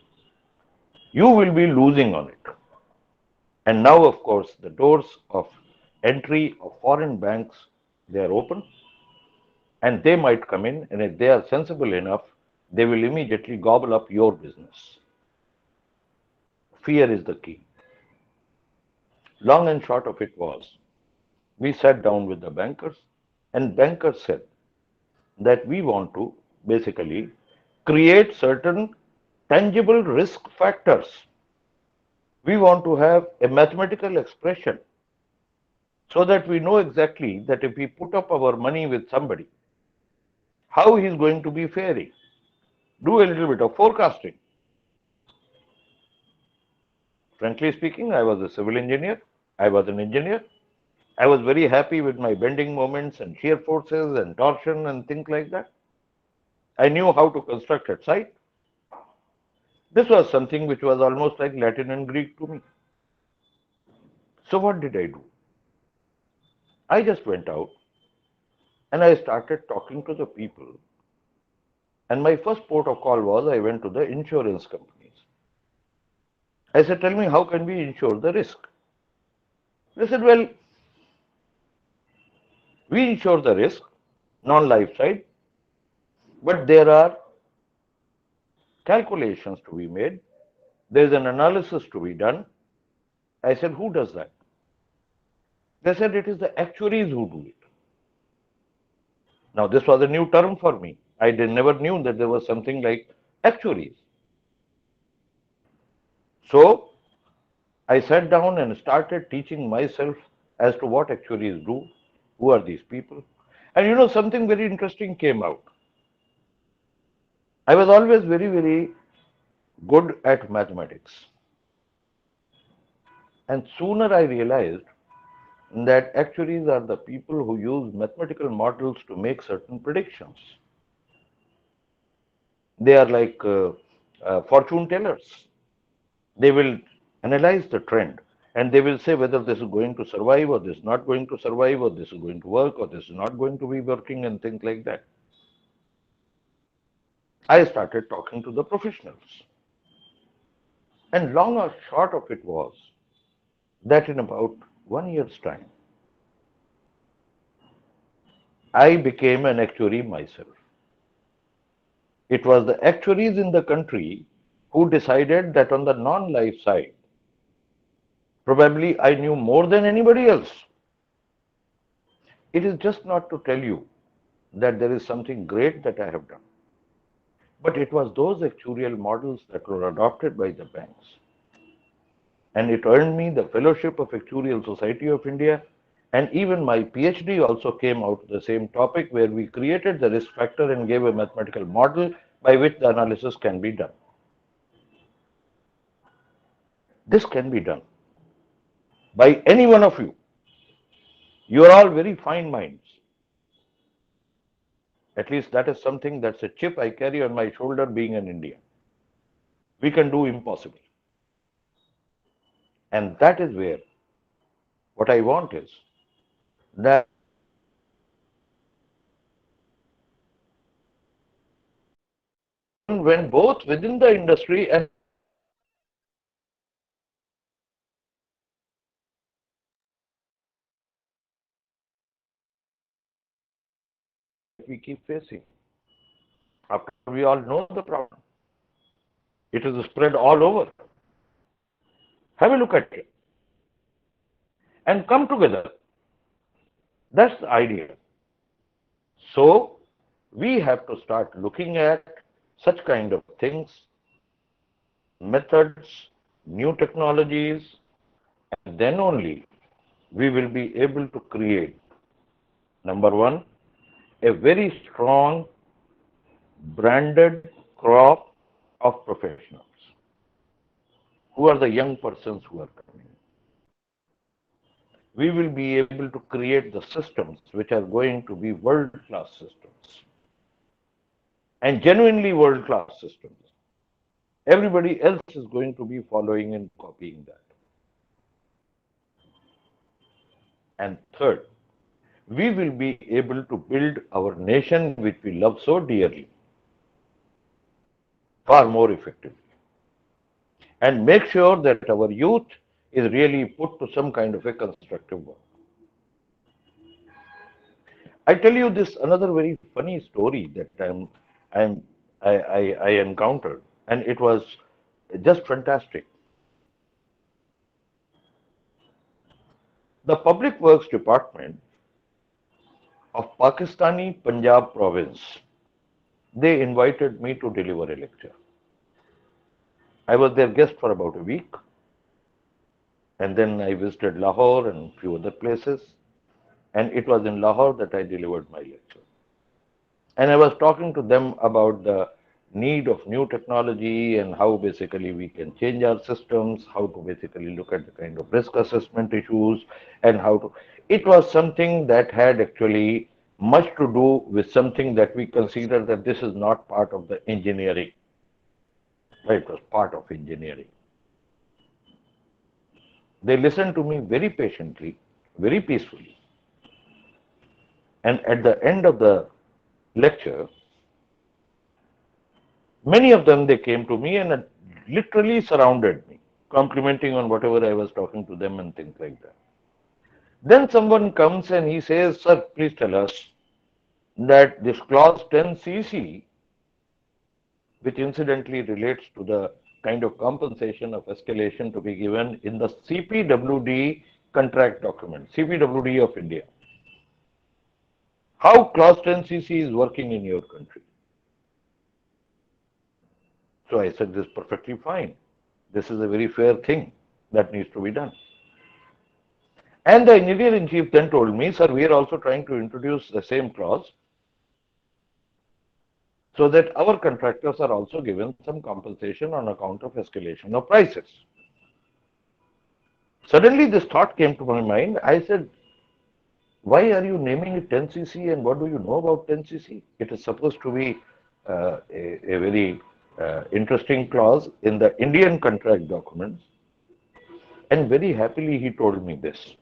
you will be losing on it. And now, of course, the doors of entry of foreign banks, they are open, and they might come in, and if they are sensible enough, they will immediately gobble up your business. Fear is the key. Long and short of it was, we sat down with the bankers, and bankers said that we want to basically create certain tangible risk factors. We want to have a mathematical expression so that we know exactly that if we put up our money with somebody, how he is going to be faring. Do a little bit of forecasting. Frankly speaking, I was a civil engineer. I was an engineer. I was very happy with my bending moments and shear forces and torsion and things like that. I knew how to construct at site. This was something which was almost like Latin and Greek to me. So what did I do? I just went out and I started talking to the people. And my first port of call was I went to the insurance companies. I said, tell me, how can we insure the risk? They said, well, we insure the risk, non-life side, but there are calculations to be made. There's an analysis to be done. I said, who does that? They said, it is the actuaries who do it. Now, this was a new term for me. I never knew that there was something like actuaries. So, I sat down and started teaching myself as to what actuaries do, who are these people. And you know, something very interesting came out. I was always very, very good at mathematics. And sooner I realized that actuaries are the people who use mathematical models to make certain predictions. They are like fortune tellers. They will analyze the trend and they will say whether this is going to survive or this is not going to survive or this is going to work or this is not going to be working and things like that. I started talking to the professionals. And long or short of it was that in about 1 year's time, I became an actuary myself. It was the actuaries in the country who decided that on the non-life side, probably I knew more than anybody else. It is just not to tell you that there is something great that I have done. But it was those actuarial models that were adopted by the banks. And it earned me the fellowship of Actuarial Society of India. And even my PhD also came out of the same topic where we created the risk factor and gave a mathematical model by which the analysis can be done. This can be done by any one of you. You are all very fine minds. At least that is something that's a chip I carry on my shoulder being an Indian. We can do impossible. And that is where what I want is that when both within the industry and we keep facing. After we all know the problem, it is spread all over. Have a look at it and come together. That's the idea. So we have to start looking at such kind of things, methods, new technologies, and then only we will be able to create, number one, a very strong branded crop of professionals. Who are the young persons who are coming? We will be able to create the systems which are going to be world-class systems and genuinely world-class systems. Everybody else is going to be following and copying that. And third, we will be able to build our nation which we love so dearly far more effectively and make sure that our youth is really put to some kind of a constructive work. I tell you this another very funny story that I encountered, and it was just fantastic. The Public Works Department of Pakistani Punjab province, they invited me to deliver a lecture. I was their guest for about a week, and then I visited Lahore and a few other places. And it was in Lahore that I delivered my lecture. And I was talking to them about the need of new technology and how basically we can change our systems, how to basically look at the kind of risk assessment issues, and how to. It was something that had actually much to do with something that we consider that this is not part of the engineering, but it was part of engineering. They listened to me very patiently, very peacefully. And at the end of the lecture, many of them, they came to me and literally surrounded me, complimenting on whatever I was talking to them and things like that. Then someone comes and he says, "Sir, please tell us that this clause 10cc, which incidentally relates to the kind of compensation of escalation to be given in the CPWD contract document, CPWD of India, how clause 10cc is working in your country." So I said, "This is perfectly fine. This is a very fair thing that needs to be done." And the engineer in chief then told me, "Sir, we are also trying to introduce the same clause so that our contractors are also given some compensation on account of escalation of prices." Suddenly, this thought came to my mind. I said, "Why are you naming it 10cc and what do you know about 10cc? It is supposed to be a very interesting clause in the Indian contract documents." And very happily, he told me this.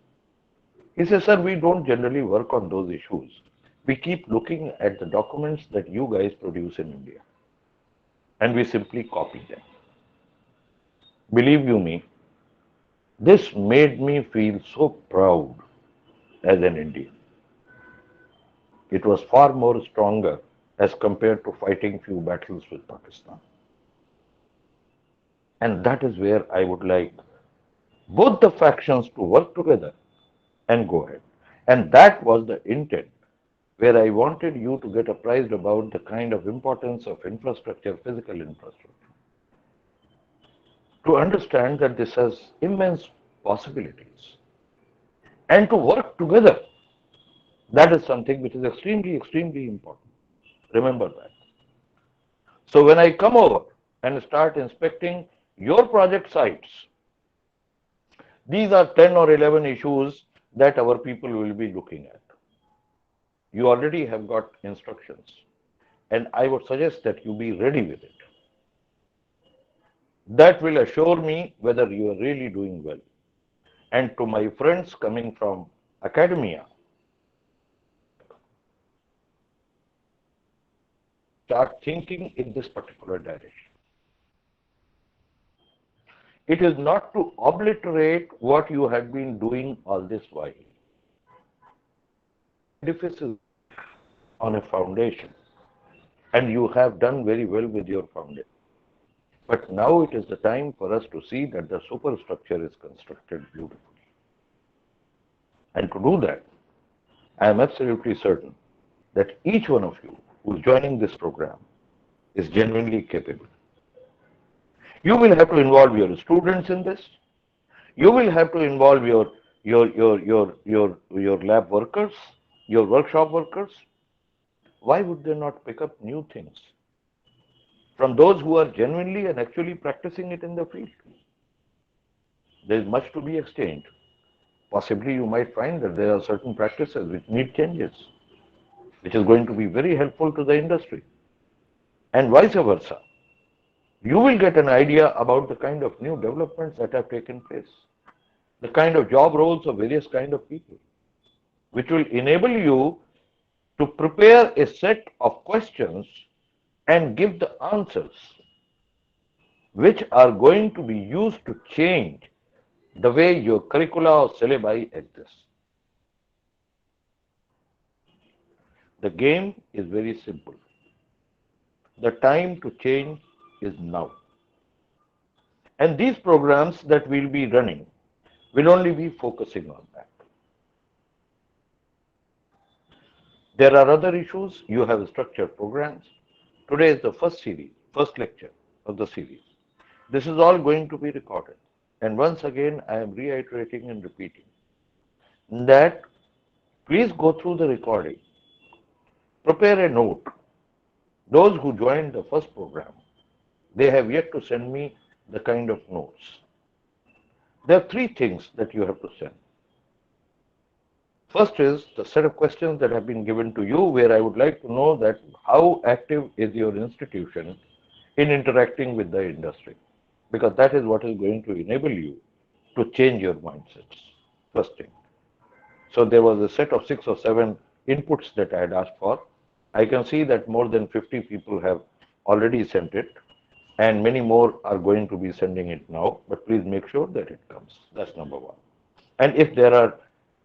He says, "Sir, we don't generally work on those issues. We keep looking at the documents that you guys produce in India and we simply copy them." Believe you me, this made me feel so proud as an Indian. It was far more stronger as compared to fighting few battles with Pakistan. And that is where I would like both the factions to work together and go ahead. And that was the intent where I wanted you to get apprised about the kind of importance of infrastructure, physical infrastructure, to understand that this has immense possibilities, and to work together. That is something which is extremely, extremely important. Remember that. So when I come over and start inspecting your project sites, these are 10 or 11 issues that our people will be looking at. You already have got instructions, and I would suggest that you be ready with it. That will assure me whether you are really doing well. And to my friends coming from academia, start thinking in this particular direction. It is not to obliterate what you have been doing all this while. Edifice is on a foundation, and you have done very well with your foundation. But now it is the time for us to see that the superstructure is constructed beautifully. And to do that, I am absolutely certain that each one of you who is joining this program is genuinely capable. You will have to involve your students in this. You will have to involve your lab workers, your workshop workers. Why would they not pick up new things from those who are genuinely and actually practicing it in the field? There is much to be exchanged. Possibly you might find that there are certain practices which need changes, which is going to be very helpful to the industry, and vice versa. You will get an idea about the kind of new developments that have taken place, the kind of job roles of various kind of people, which will enable you to prepare a set of questions and give the answers which are going to be used to change the way your curricula or syllabi exists. The game is very simple. The time to change is now. And these programs that we'll be running will only be focusing on that. There are other issues. You have structured programs. Today is the first lecture of the series. This is all going to be recorded. And once again, I am reiterating and repeating that please go through the recording, prepare a note. Those who joined the first program, they have yet to send me the kind of notes. There are three things that you have to send. First is the set of questions that have been given to you, where I would like to know that how active is your institution in interacting with the industry, because that is what is going to enable you to change your mindsets. First thing. So there was a set of 6 or 7 inputs that I had asked for. I can see that more than 50 people have already sent it, and many more are going to be sending it now, but please make sure that it comes. That's number one. And if there are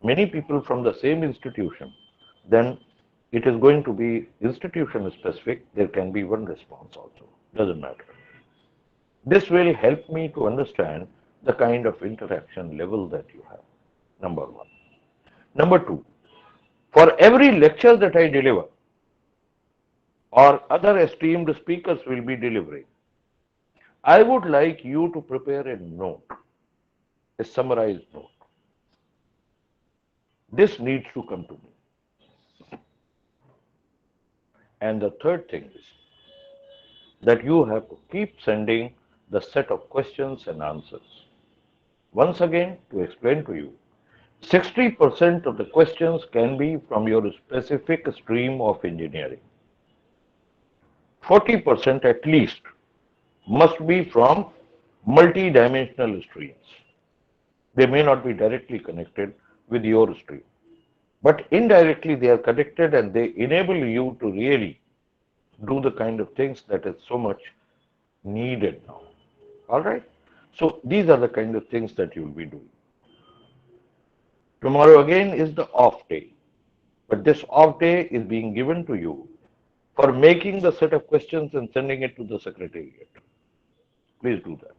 many people from the same institution, then it is going to be institution specific. There can be one response also. Doesn't matter. This will help me to understand the kind of interaction level that you have. Number one. Number two, for every lecture that I deliver or other esteemed speakers will be delivering, I would like you to prepare a note, a summarized note. This needs to come to me. And the third thing is that you have to keep sending the set of questions and answers. Once again, to explain to you, 60% of the questions can be from your specific stream of engineering. 40% at least must be from multi-dimensional streams. They may not be directly connected with your stream, but indirectly they are connected and they enable you to really do the kind of things that is so much needed now. All right? So these are the kind of things that you will be doing. Tomorrow again is the off day, but this off day is being given to you for making the set of questions and sending it to the secretariat. Please do that.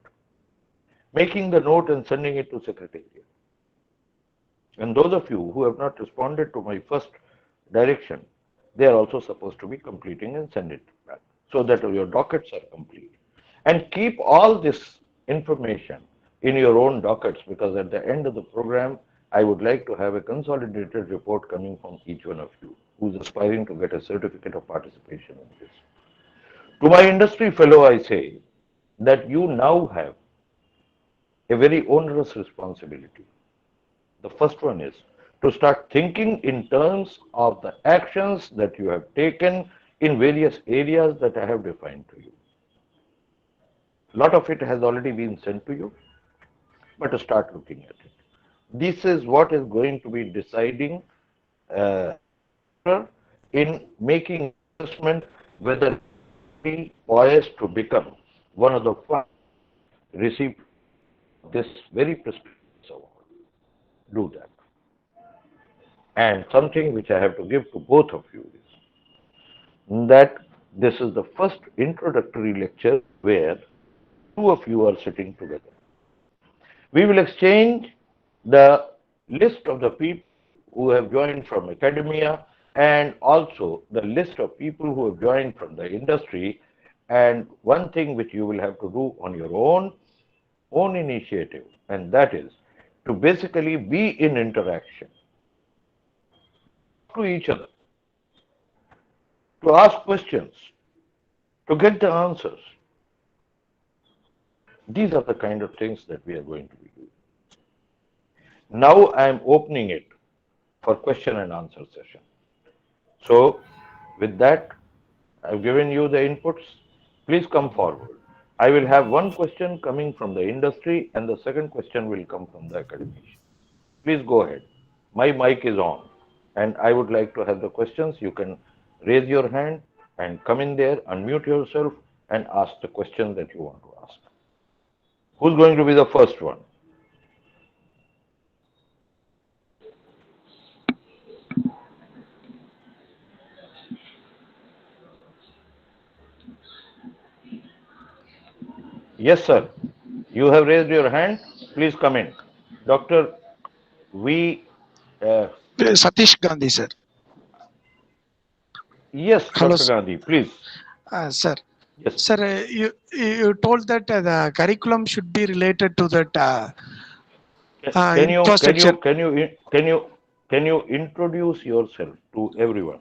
Making the note and sending it to secretariat. And those of you who have not responded to my first direction, they are also supposed to be completing and send it back so that your dockets are complete. And keep all this information in your own dockets, because at the end of the program, I would like to have a consolidated report coming from each one of you who's aspiring to get a certificate of participation in this. To my industry fellow, I say that you now have a very onerous responsibility. The first one is to start thinking in terms of the actions that you have taken in various areas that I have defined to you. A lot of it has already been sent to you, but to start looking at it. This is what is going to be deciding uh, in making assessment whether be poised to become one of the five recipients of this very prestigious award. Do that. And something which I have to give to both of you is that this is the first introductory lecture where two of you are sitting together. We will exchange the list of the people who have joined from academia and also the list of people who have joined from the industry. And one thing which you will have to do on your own initiative, and that is to basically be in interaction, to each other, to ask questions, to get the answers. These are the kind of things that we are going to be doing. Now I am opening it for question and answer session. So with that, I've given you the inputs. Please come forward. I will have one question coming from the industry and the second question will come from the academician. Please go ahead. My mic is on and I would like to have the questions. You can raise your hand and come in there, unmute yourself and ask the question that you want to ask. Who's going to be the first one? Yes, sir. You have raised your hand. Please come in. Dr. V. Uh, Satish Gandhi, sir. yes, Hello, Dr. Gandhi, please. sir. Yes. Sir, you told that the curriculum should be related to that Can you can you infrastructure. can you can you can you introduce yourself to everyone?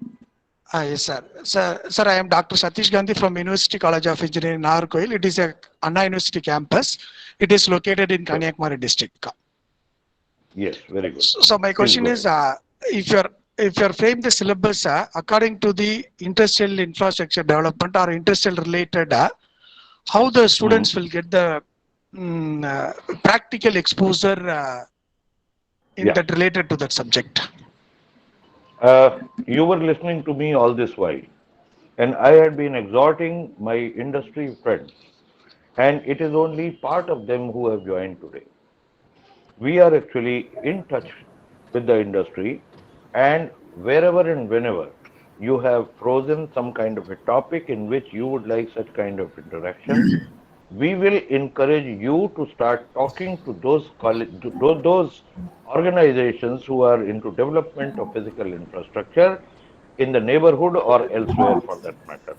Yes, sir. Sir, I am Dr. Satish Gandhi from University College of Engineering, Nagarkoil. It is a Anna University campus. It is located in Sure. Kanyakumari district. Yes, very good. So my Please question go is, ahead. if you're frame the syllabus according to the industrial infrastructure development or industrial related, how the Hmm. students will get the practical exposure in Yeah. that related to that subject. You were listening to me all this while, and I had been exhorting my industry friends, and it is only part of them who have joined today. We are actually in touch with the industry, and wherever and whenever you have frozen some kind of a topic in which you would like such kind of interaction, we will encourage you to start talking to those those organizations who are into development of physical infrastructure in the neighborhood or elsewhere for that matter.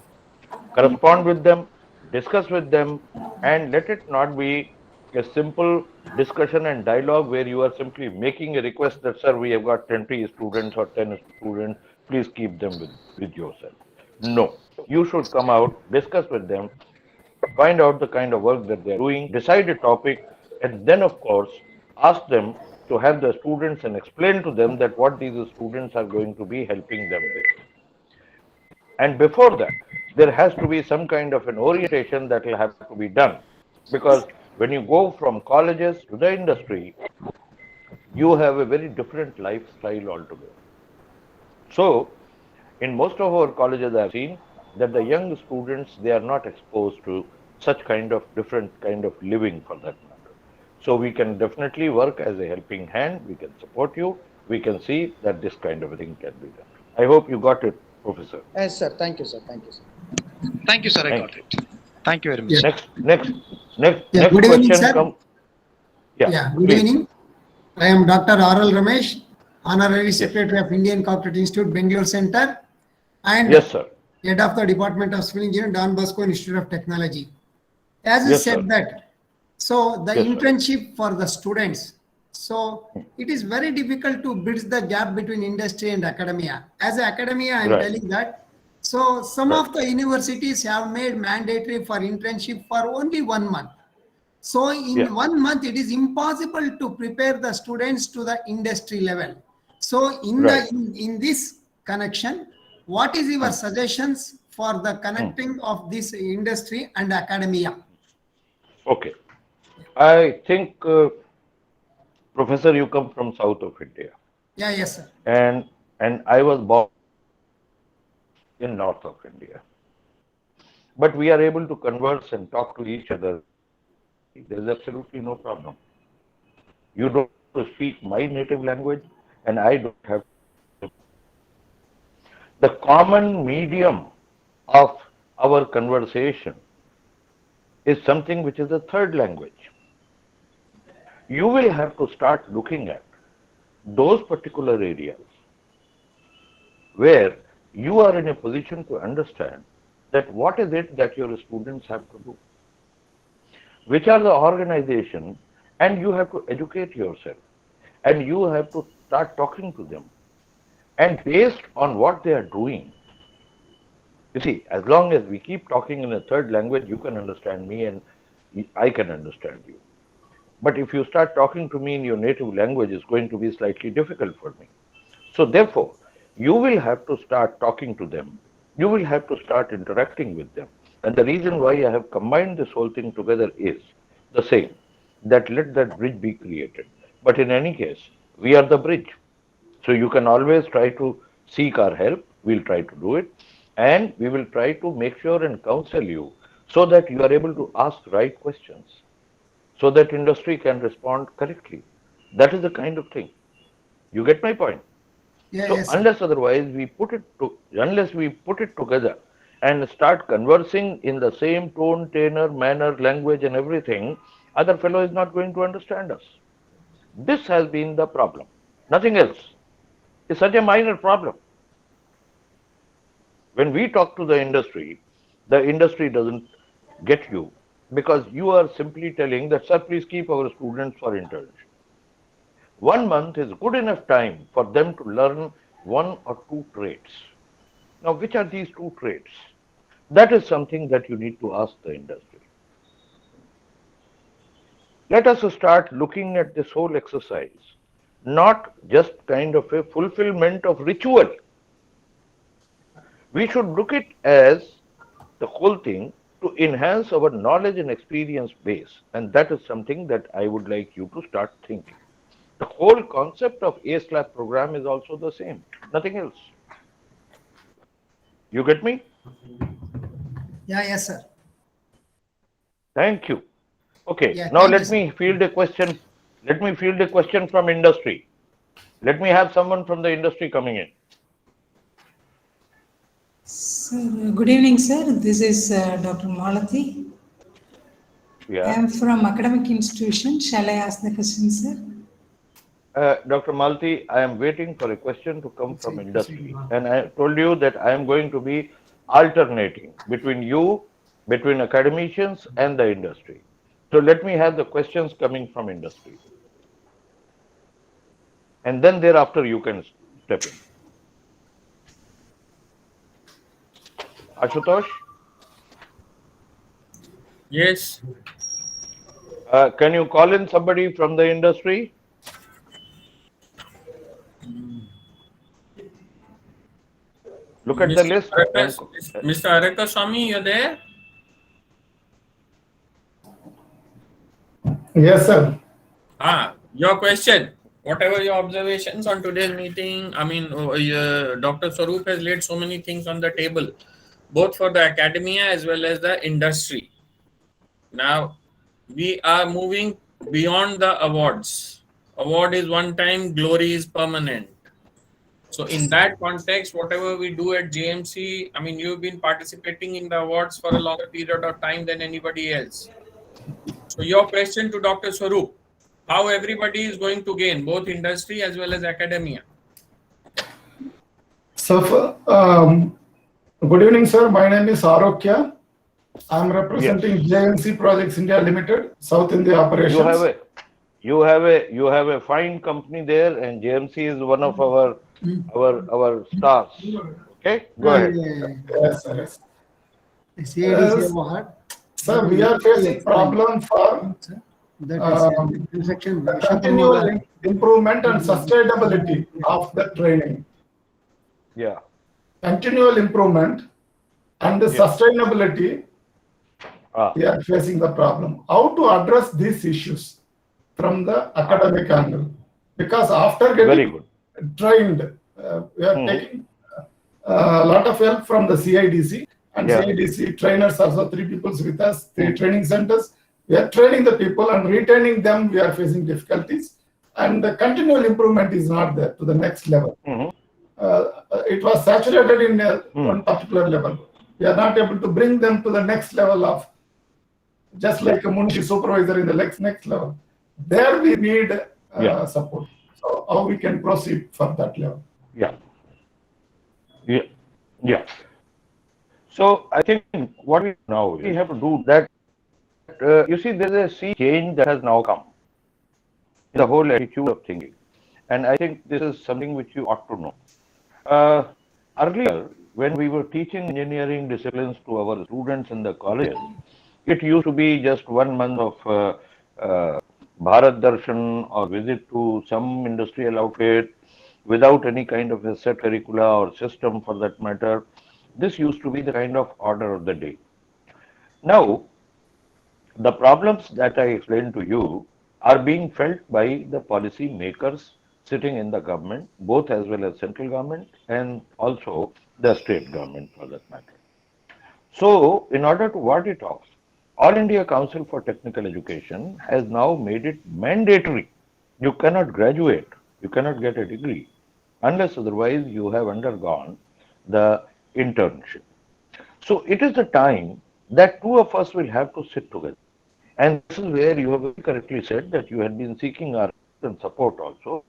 Correspond with them, discuss with them, and let it not be a simple discussion and dialogue where you are simply making a request that, sir, we have got 20 students or 10 students, please keep them with yourself. No, you should come out, discuss with them, find out the kind of work that they're doing, decide a topic, and then, of course, ask them to have the students and explain to them that what these students are going to be helping them with. And before that, there has to be some kind of an orientation that will have to be done. Because when you go from colleges to the industry, you have a very different lifestyle altogether. So, in most of our colleges, I have seen that the young students, they are not exposed to such kind of different kind of living for that matter. So, we can definitely work as a helping hand. We can support you. We can see that this kind of a thing can be done. I hope you got it, Professor. Yes, sir. Thank you, sir. Thank you, sir. Thank you, sir. I Thank got you. it. Thank you very much, Yeah, sir. Next good evening, question sir. come. Yeah, Yeah, good please. evening. I am Dr. R.L. Ramesh, Honorary Yes. Secretary of Indian Corporate Institute, Bangalore Center, and Yes, sir. Head of the Department of Civil Engineering, Don Bosco Institute of Technology. As you Yes, sir. said that, so the Yes, sir. internship for the students, so it is very difficult to bridge the gap between industry and academia. As academia, I am Right. telling that. So some Right. of the universities have made mandatory for internship for only 1 month. So Yeah. in 1 month, it is impossible to prepare the students to the industry level. So Right. in this connection, what is your Hmm. suggestions for the Hmm. connecting of this industry and academia? Okay. I think, Professor, you come from south of India, Yeah, yes, sir. and I was born in north of India. But we are able to converse and talk to each other. There is absolutely no problem. You don't have to speak my native language, and I don't have. The common medium of our conversation is something which is a third language. You will have to start looking at those particular areas where you are in a position to understand that what is it that your students have to do, which are the organization, and you have to educate yourself, and you have to start talking to them, and based on what they are doing. You see, as long as we keep talking in a third language, you can understand me and I can understand you. But if you start talking to me in your native language, it's going to be slightly difficult for me. So, therefore, you will have to start talking to them. You will have to start interacting with them. And the reason why I have combined this whole thing together is the same, that let that bridge be created. But in any case, we are the bridge. So you can always try to seek our help. We'll try to do it. And we will try to make sure and counsel you so that you are able to ask right questions, so that industry can respond correctly. That is the kind of thing. You get my point? Yeah, So yes, sir. unless otherwise unless we put it together and start conversing in the same tone, tenor, manner, language, and everything, other fellow is not going to understand us. This has been the problem. Nothing else. It's such a minor problem. When we talk to the industry, the industry doesn't get you because you are simply telling that, sir, please keep our students for internship. 1 month is good enough time for them to learn one or two traits. Now, which are these two traits? That is something that you need to ask the industry. Let us start looking at this whole exercise, not just kind of a fulfillment of ritual. We should look at it as the whole thing to enhance our knowledge and experience base. And that is something that I would like you to start thinking. The whole concept of ACE-LAB program is also the same, nothing else. You get me? Yeah, yes, sir. Thank you. Okay, Yeah, now thank you, let sir. me field a question. Let me field a question from industry. Let me have someone from the industry coming in. Sir, good evening, sir. This is Dr. Malati. I Yeah. am from academic institution. Shall I ask the question, sir? Dr. Malti, I am waiting for a question to come from industry. And I told you that I am going to be alternating between you, between academicians and the industry. So let me have the questions coming from industry. And then thereafter you can step in. Ashutosh, Yes. can you call in somebody from the industry? Look at the list and Mr. Araka Swami, you're there? Yes, sir. Your question. Whatever your observations on today's meeting, I mean, Dr. Swaroop has laid so many things on the table, both for the academia as well as the industry. Now, we are moving beyond the awards. Award is one time, glory is permanent. So in that context, whatever we do at JMC, I mean, you've been participating in the awards for a longer period of time than anybody else. So your question to Dr. Swaroop, how everybody is going to gain, both industry as well as academia? So, good evening, sir. My name is Arokya. I'm representing JMC Projects India Limited, South India Operations. You have a fine company there, and JMC is one of our stars. Okay, go ahead. Yes, sir. Yes. CIDC award. Sir, we are facing problem for continual improvement and sustainability of the training. Yeah. Continual improvement and the sustainability, we are facing the problem. How to address these issues from the academic angle? Because after getting trained, we are taking a lot of help from the CIDC, and CIDC trainers, also 3 people with us, 3 training centers. We are training the people and retaining them. We are facing difficulties, and the continual improvement is not there to the next level. It was saturated in one particular level. We are not able to bring them to the next level of just like a Munshi supervisor in the next level. There we need support. So how we can proceed for that level? Yeah. So I think what we have to do that. You see, there is a sea change that has now come in the whole attitude of thinking, and I think this is something which you ought to know. Earlier, when we were teaching engineering disciplines to our students in the colleges, it used to be just 1 month of Bharat Darshan or visit to some industrial outfit without any kind of a set curricula or system for that matter. This used to be the kind of order of the day. Now, the problems that I explained to you are being felt by the policy makers sitting in the government, both as well as central government and also the state government for that matter. So, in order to ward it off, All India Council for Technical Education has now made it mandatory. You cannot graduate, you cannot get a degree unless otherwise you have undergone the internship. So, it is the time that 2 of us will have to sit together. And this is where you have very correctly said that you had been seeking our support also.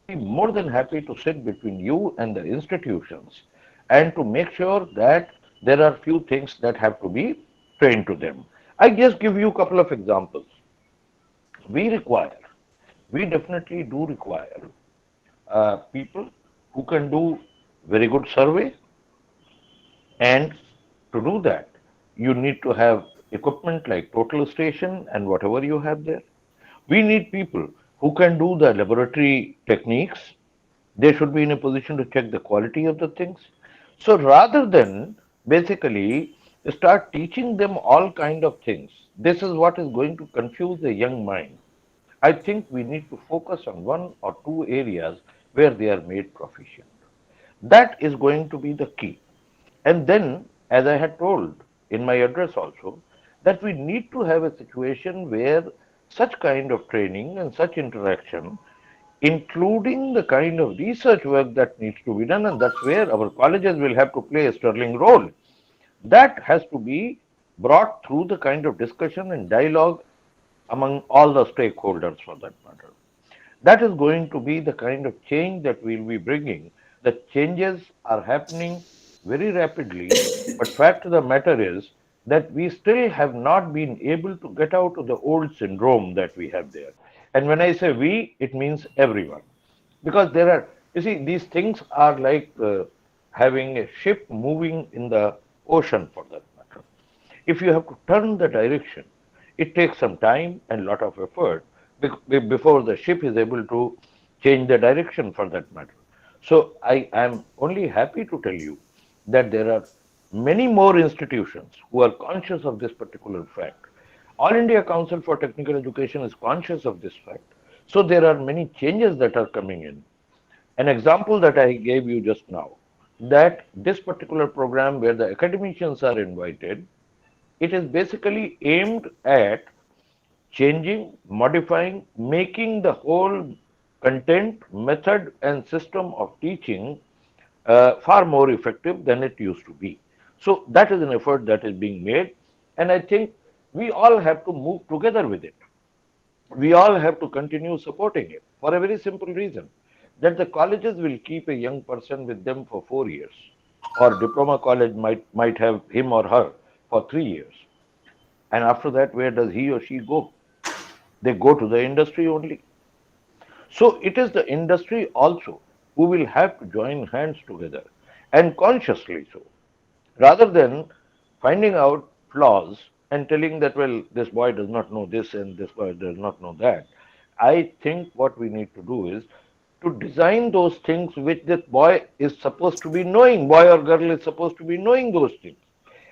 More than happy to sit between you and the institutions and to make sure that there are few things that have to be trained to them. I just give you a couple of examples. We definitely do require people who can do very good survey, and to do that, you need to have equipment like total station and whatever you have there. We need people who can do the laboratory techniques. They should be in a position to check the quality of the things. So rather than basically start teaching them all kind of things, this is what is going to confuse the young mind. I think we need to focus on one or two areas where they are made proficient. That is going to be the key. And then, as I had told in my address also, that we need to have a situation where such kind of training and such interaction, including the kind of research work that needs to be done, and that's where our colleges will have to play a sterling role. That has to be brought through the kind of discussion and dialogue among all the stakeholders for that matter. That is going to be the kind of change that we'll be bringing. The changes are happening very rapidly, but fact of the matter is that we still have not been able to get out of the old syndrome that we have there. And when I say we, it means everyone. Because there are, you see, these things are like having a ship moving in the ocean for that matter. If you have to turn the direction, it takes some time and lot of effort before the ship is able to change the direction for that matter. So I am only happy to tell you that there are many more institutions who are conscious of this particular fact. All India Council for Technical Education is conscious of this fact. So there are many changes that are coming in. An example that I gave you just now, that this particular program where the academicians are invited, it is basically aimed at changing, modifying, making the whole content, method, and system of teaching far more effective than it used to be. So that is an effort that is being made, and I think we all have to move together with it. We all have to continue supporting it for a very simple reason, that the colleges will keep a young person with them for 4 years, or diploma college might have him or her for 3 years. And after that, where does he or she go? They go to the industry only. So it is the industry also who will have to join hands together, and consciously so, rather than finding out flaws and telling that, well, this boy does not know this and this boy does not know that. I think what we need to do is to design those things which this boy is supposed to be knowing, boy or girl is supposed to be knowing those things.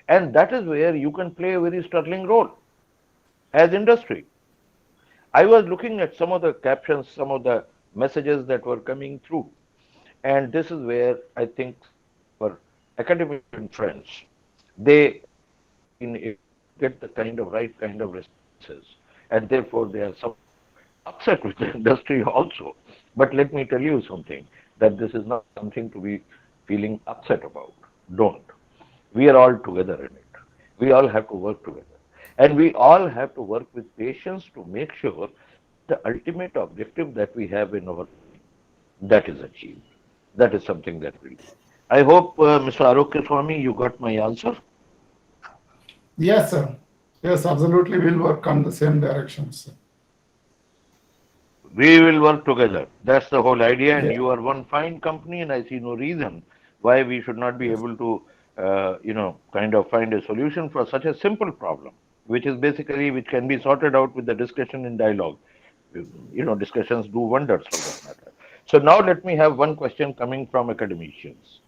And that is where you can play a very sterling role as industry. I was looking at some of the captions, some of the messages that were coming through. And this is where I think for academic friends, they get the kind of right kind of responses. And therefore, they are some upset with the industry also. But let me tell you something, that this is not something to be feeling upset about. Don't. We are all together in it. We all have to work together. And we all have to work with patience to make sure the ultimate objective that we have in our that is achieved. That is something that we'll do. I hope, Mr. Arokya Swami, you got my answer. Yes, sir. Yes, absolutely. We'll work on the same direction, sir. We will work together. That's the whole idea. And Yeah. you are one fine company, and I see no reason why we should not be able to, kind of find a solution for such a simple problem, which is basically which can be sorted out with the discussion and dialogue. Discussions do wonders for that matter. So now let me have one question coming from academicians.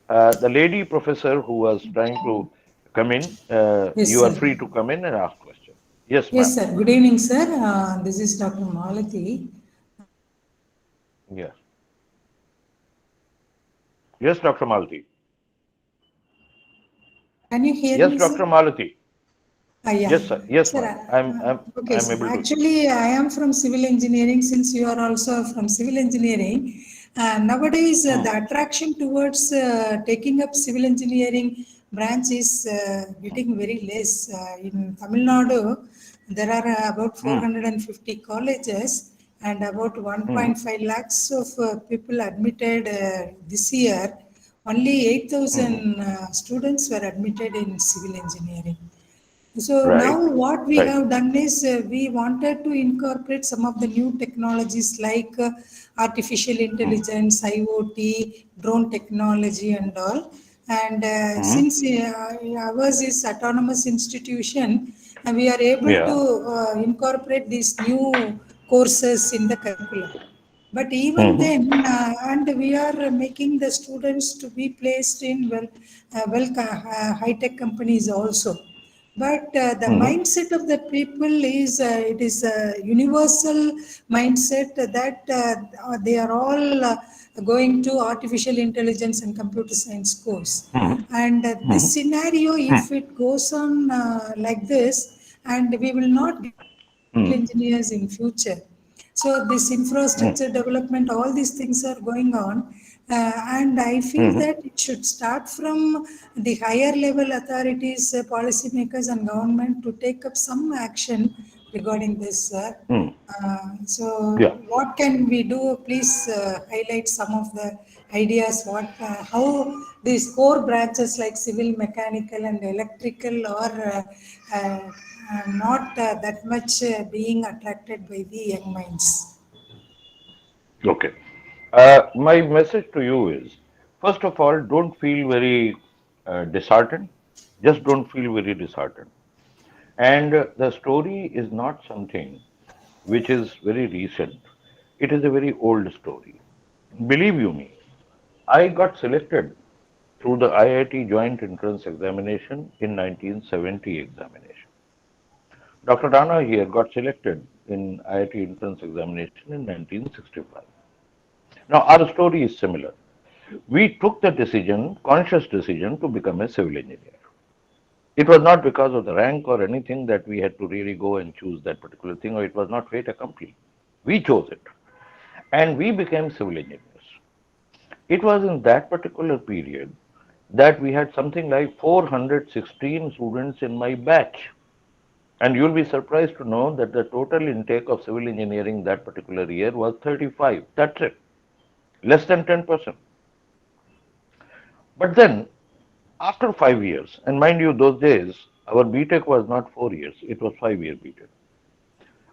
The lady professor who was trying to come in, Yes, you are sir. free to come in and ask questions. Yes, Yes, ma'am. sir. Good evening, sir. This is Dr. Malati. Yes. Yes, Dr. Malati. Can you hear Yes, me, Dr. sir? Malati. Yeah. Yes, sir. Yes, Sir, ma'am. okay, I'm sir. able to. Actually, I am from civil engineering. Since you are also from civil engineering, nowadays the attraction towards taking up civil engineering branch is getting very less. In Tamil Nadu, there are about 450 colleges and about 1.5 lakhs of people admitted this year. only 8,000 students were admitted in civil engineering. So Right. now what we Right. have done is we wanted to incorporate some of the new technologies like artificial intelligence, IoT, drone technology and all. And since ours is autonomous institution, we are able Yeah. to incorporate these new courses in the curriculum. But even then, and we are making the students to be placed in high-tech companies also. But the mindset of the people is it is a universal mindset that they are all going to artificial intelligence and computer science course. And this scenario, if it goes on like this, and we will not get engineers in future. So this infrastructure development, all these things are going on. And I feel that it should start from the higher level authorities, policymakers and government to take up some action regarding this, sir. So Yeah. what can we do? Please highlight some of the ideas, how these core branches like civil, mechanical and electrical are not that much being attracted by the young minds. Okay. My message to you is, first of all, don't feel very disheartened. Just don't feel very disheartened. And the story is not something which is very recent. It is a very old story. Believe you me, I got selected through the IIT Joint Entrance Examination in 1970 examination. Dr. Rana here got selected in IIT Entrance Examination in 1965. Now our story is similar. We took the decision, conscious decision, to become a civil engineer. It was not because of the rank or anything that we had to really go and choose that particular thing, or it was not fait accompli. We chose it. And we became civil engineers. It was in that particular period that we had something like 416 students in my batch. And you'll be surprised to know that the total intake of civil engineering that particular year was 35. That's it. Less than 10%. But then, after 5 years, and mind you, those days, our BTech was not 4 years, it was 5 year BTech.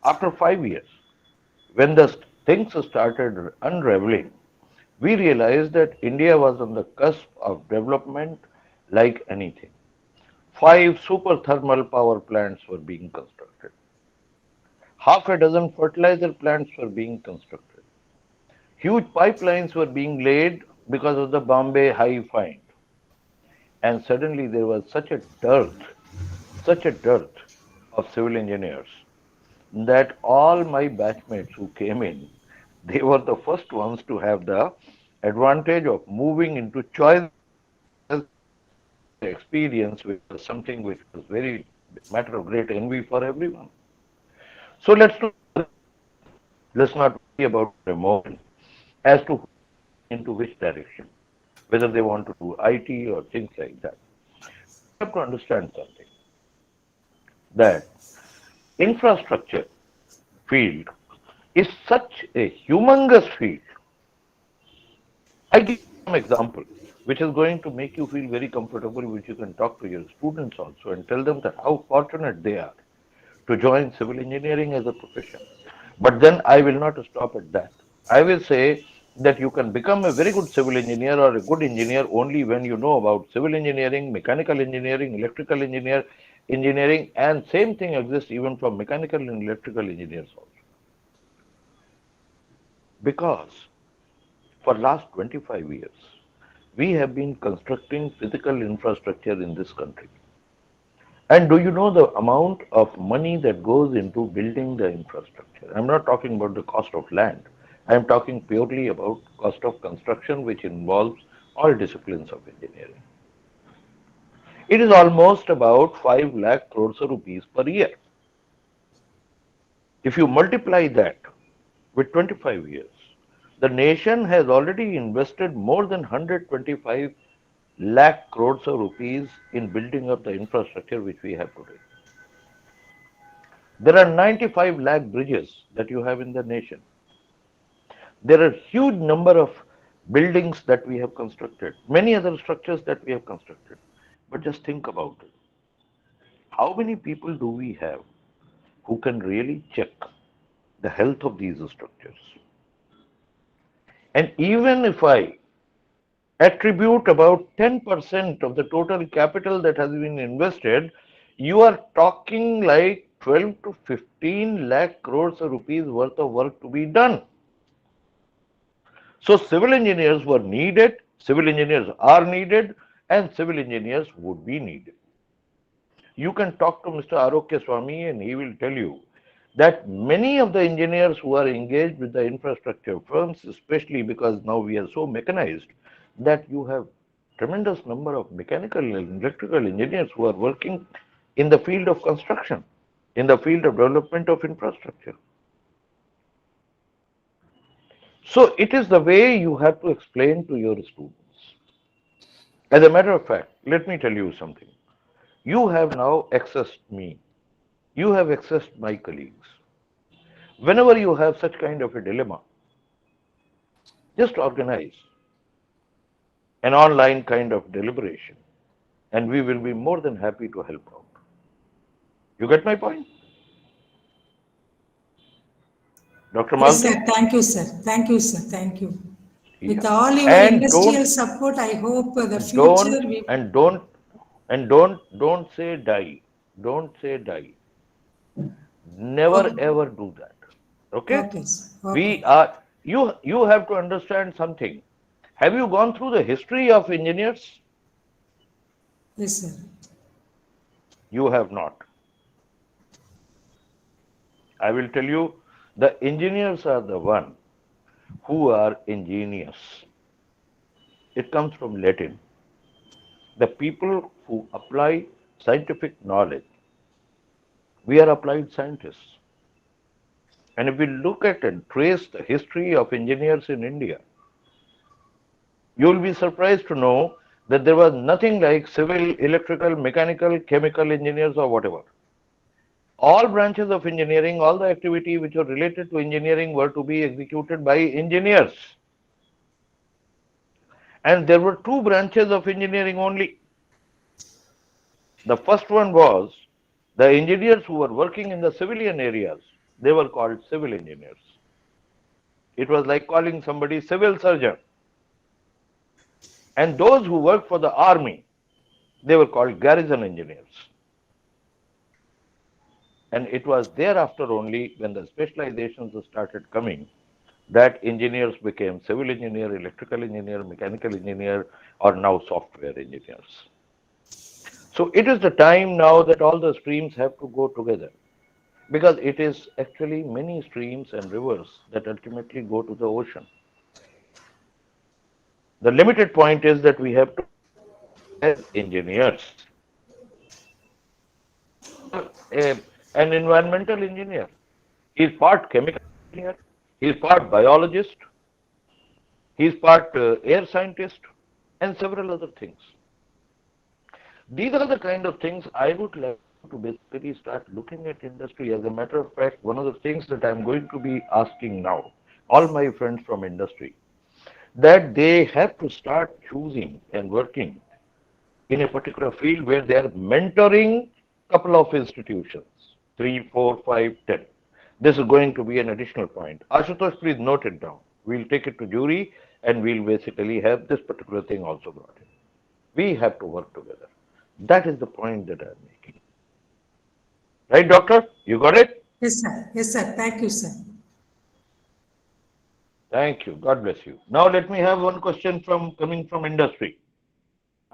After 5 years, when the things started unraveling, we realized that India was on the cusp of development like anything. 5 super thermal power plants were being constructed. Half a dozen fertilizer plants were being constructed. Huge pipelines were being laid because of the Bombay high find. And suddenly there was such a dearth of civil engineers that all my batchmates who came in, they were the first ones to have the advantage of moving into choice experience, which was something which was very matter of great envy for everyone. So let's not worry about a moment as to into which direction, whether they want to do IT or things like that. You have to understand something, that infrastructure field is such a humongous field. I give some example, which is going to make you feel very comfortable, which you can talk to your students also and tell them that how fortunate they are to join civil engineering as a profession. But then I will not stop at that. I will say that you can become a very good civil engineer or a good engineer only when you know about civil engineering, mechanical engineering, electrical engineering, and same thing exists even for mechanical and electrical engineers also. Because for last 25 years, we have been constructing physical infrastructure in this country. And do you know the amount of money that goes into building the infrastructure? I'm not talking about the cost of land. I'm talking purely about cost of construction, which involves all disciplines of engineering. It is almost about 5 lakh crores of rupees per year. If you multiply that with 25 years, the nation has already invested more than 125 lakh crores of rupees in building up the infrastructure which we have today. There are 95 lakh bridges that you have in the nation. There are huge number of buildings that we have constructed, many other structures that we have constructed. But just think about it. How many people do we have who can really check the health of these structures? And even if I attribute about 10% of the total capital that has been invested, you are talking like 12 to 15 lakh crores of rupees worth of work to be done. So civil engineers were needed, civil engineers are needed, and civil engineers would be needed. You can talk to Mr. Arokya Swami and he will tell you that many of the engineers who are engaged with the infrastructure firms, especially because now we are so mechanized, that you have tremendous number of mechanical and electrical engineers who are working in the field of construction, in the field of development of infrastructure. So it is the way you have to explain to your students. As a matter of fact, let me tell you something. You have now accessed me. You have accessed my colleagues. Whenever you have such kind of a dilemma, just organize an online kind of deliberation and we will be more than happy to help out. You get my point? Dr. Yes, Malti? sir. Thank you, sir. Thank you, sir. Thank you. With Yeah. all your And industrial support, I hope the future we. don't say die. Don't say die. Never Okay, ever do that. Okay? okay, sir. We Okay. are you have to understand something. Have you gone through the history of engineers? Yes, sir. You have not. I will tell you, the engineers are the one who are ingenious. It comes from Latin. The people who apply scientific knowledge. We are applied scientists. And if we look at and trace the history of engineers in India, you will be surprised to know that there was nothing like civil, electrical, mechanical, chemical engineers or whatever. All branches of engineering, all the activity which were related to engineering were to be executed by engineers. And there were two branches of engineering only. The first one was the engineers who were working in the civilian areas. They were called civil engineers. It was like calling somebody civil surgeon. And those who worked for the army, they were called garrison engineers. And it was thereafter only when the specializations started coming that engineers became civil engineer, electrical engineer, mechanical engineer, or now software engineers. So it is the time now that all the streams have to go together, because it is actually many streams and rivers that ultimately go to the ocean. The limited point is that we have to, as engineers, an environmental engineer. He is part chemical engineer, he is part biologist, he is part air scientist, and several other things. These are the kind of things I would like to basically start looking at industry. As a matter of fact, one of the things that I'm going to be asking now, all my friends from industry, that they have to start choosing and working in a particular field where they are mentoring a couple of institutions, 3, 4, 5, 10. This is going to be an additional point. Ashutosh, please note it down. We'll take it to jury and we'll basically have this particular thing also brought in. We have to work together. That is the point that I'm making. Right, doctor? You got it? Yes, sir. Yes, sir. Thank you, sir. Thank you. God bless you. Now let me have one question coming from industry.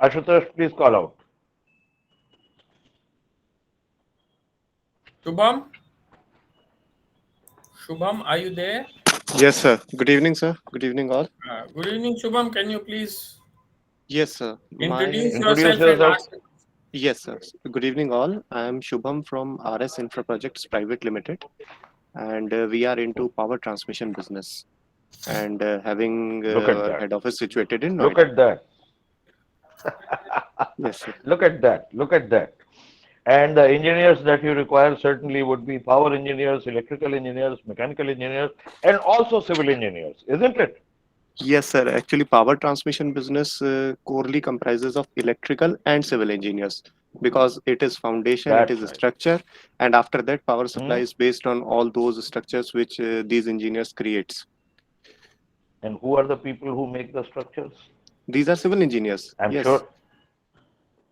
Ashutosh, please call out. Shubham? Shubham, are you there? Yes, sir. Good evening, sir. Good evening, all. Good evening, Shubham. Can you please Yes, sir. introduce Introduce yourself and yourself. ask? Yes, sir. Good evening, all. I am Shubham from RS Infra Projects Private Limited, and we are into power transmission business, and having Look at our that. head office situated in Look Noida. at that. Yes, sir. Look at that. Look at that. And the engineers that you require certainly would be power engineers, electrical engineers, mechanical engineers, and also civil engineers, isn't it? Yes, sir. Actually, power transmission business corely comprises of electrical and civil engineers because it is foundation, it That's is a right. structure, and after that, power supply Hmm? is based on all those structures which these engineers creates. And who are the people who make the structures? These are civil engineers. I'm Yes, sure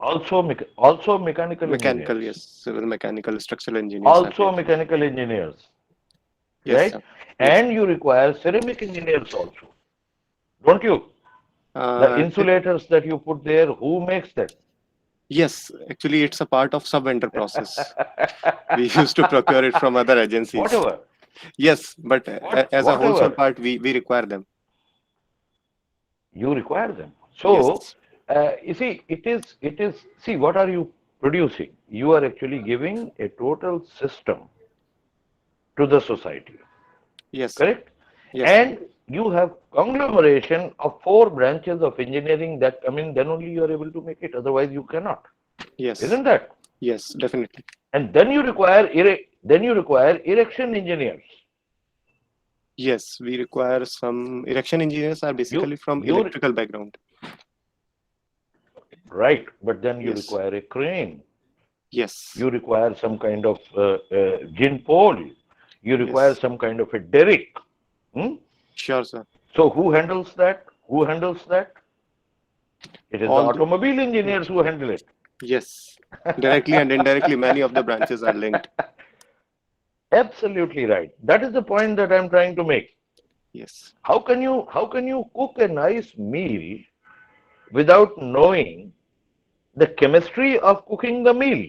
also mechanical mechanical. engineers. Yes, civil mechanical structural engineers are Also there. mechanical engineers, Yes, right? sir. Yes. And you require ceramic engineers also, don't you? The Uh, t- insulators that you put there, who makes that? yes, actually, it's a part of sub-vendor process. We used to procure it from other agencies. Whatever, Yes, but as a wholesale whatever, part, we require them. you require them. So, Yes. see, what are you producing? You are actually giving a total system to the society, Yes, sir. correct? Yes, sir. And you have conglomeration of 4 branches of engineering that come in, then only you are able to make it. Otherwise, you cannot. Yes. Isn't that? Yes, definitely. And then you require erection engineers. Yes, we require some erection engineers are basically from you electrical background. right, but then you Yes. require a crane. Yes. You require some kind of gin pole. You require Yes. some kind of a derrick. Hmm? Sure, sir. So who handles that? Who handles that? It is the All the, automobile engineers who handle it. yes. Directly and indirectly, many of the branches are linked. Absolutely right. That is the point that I'm trying to make. Yes. How can you cook a nice meal without knowing the chemistry of cooking the meal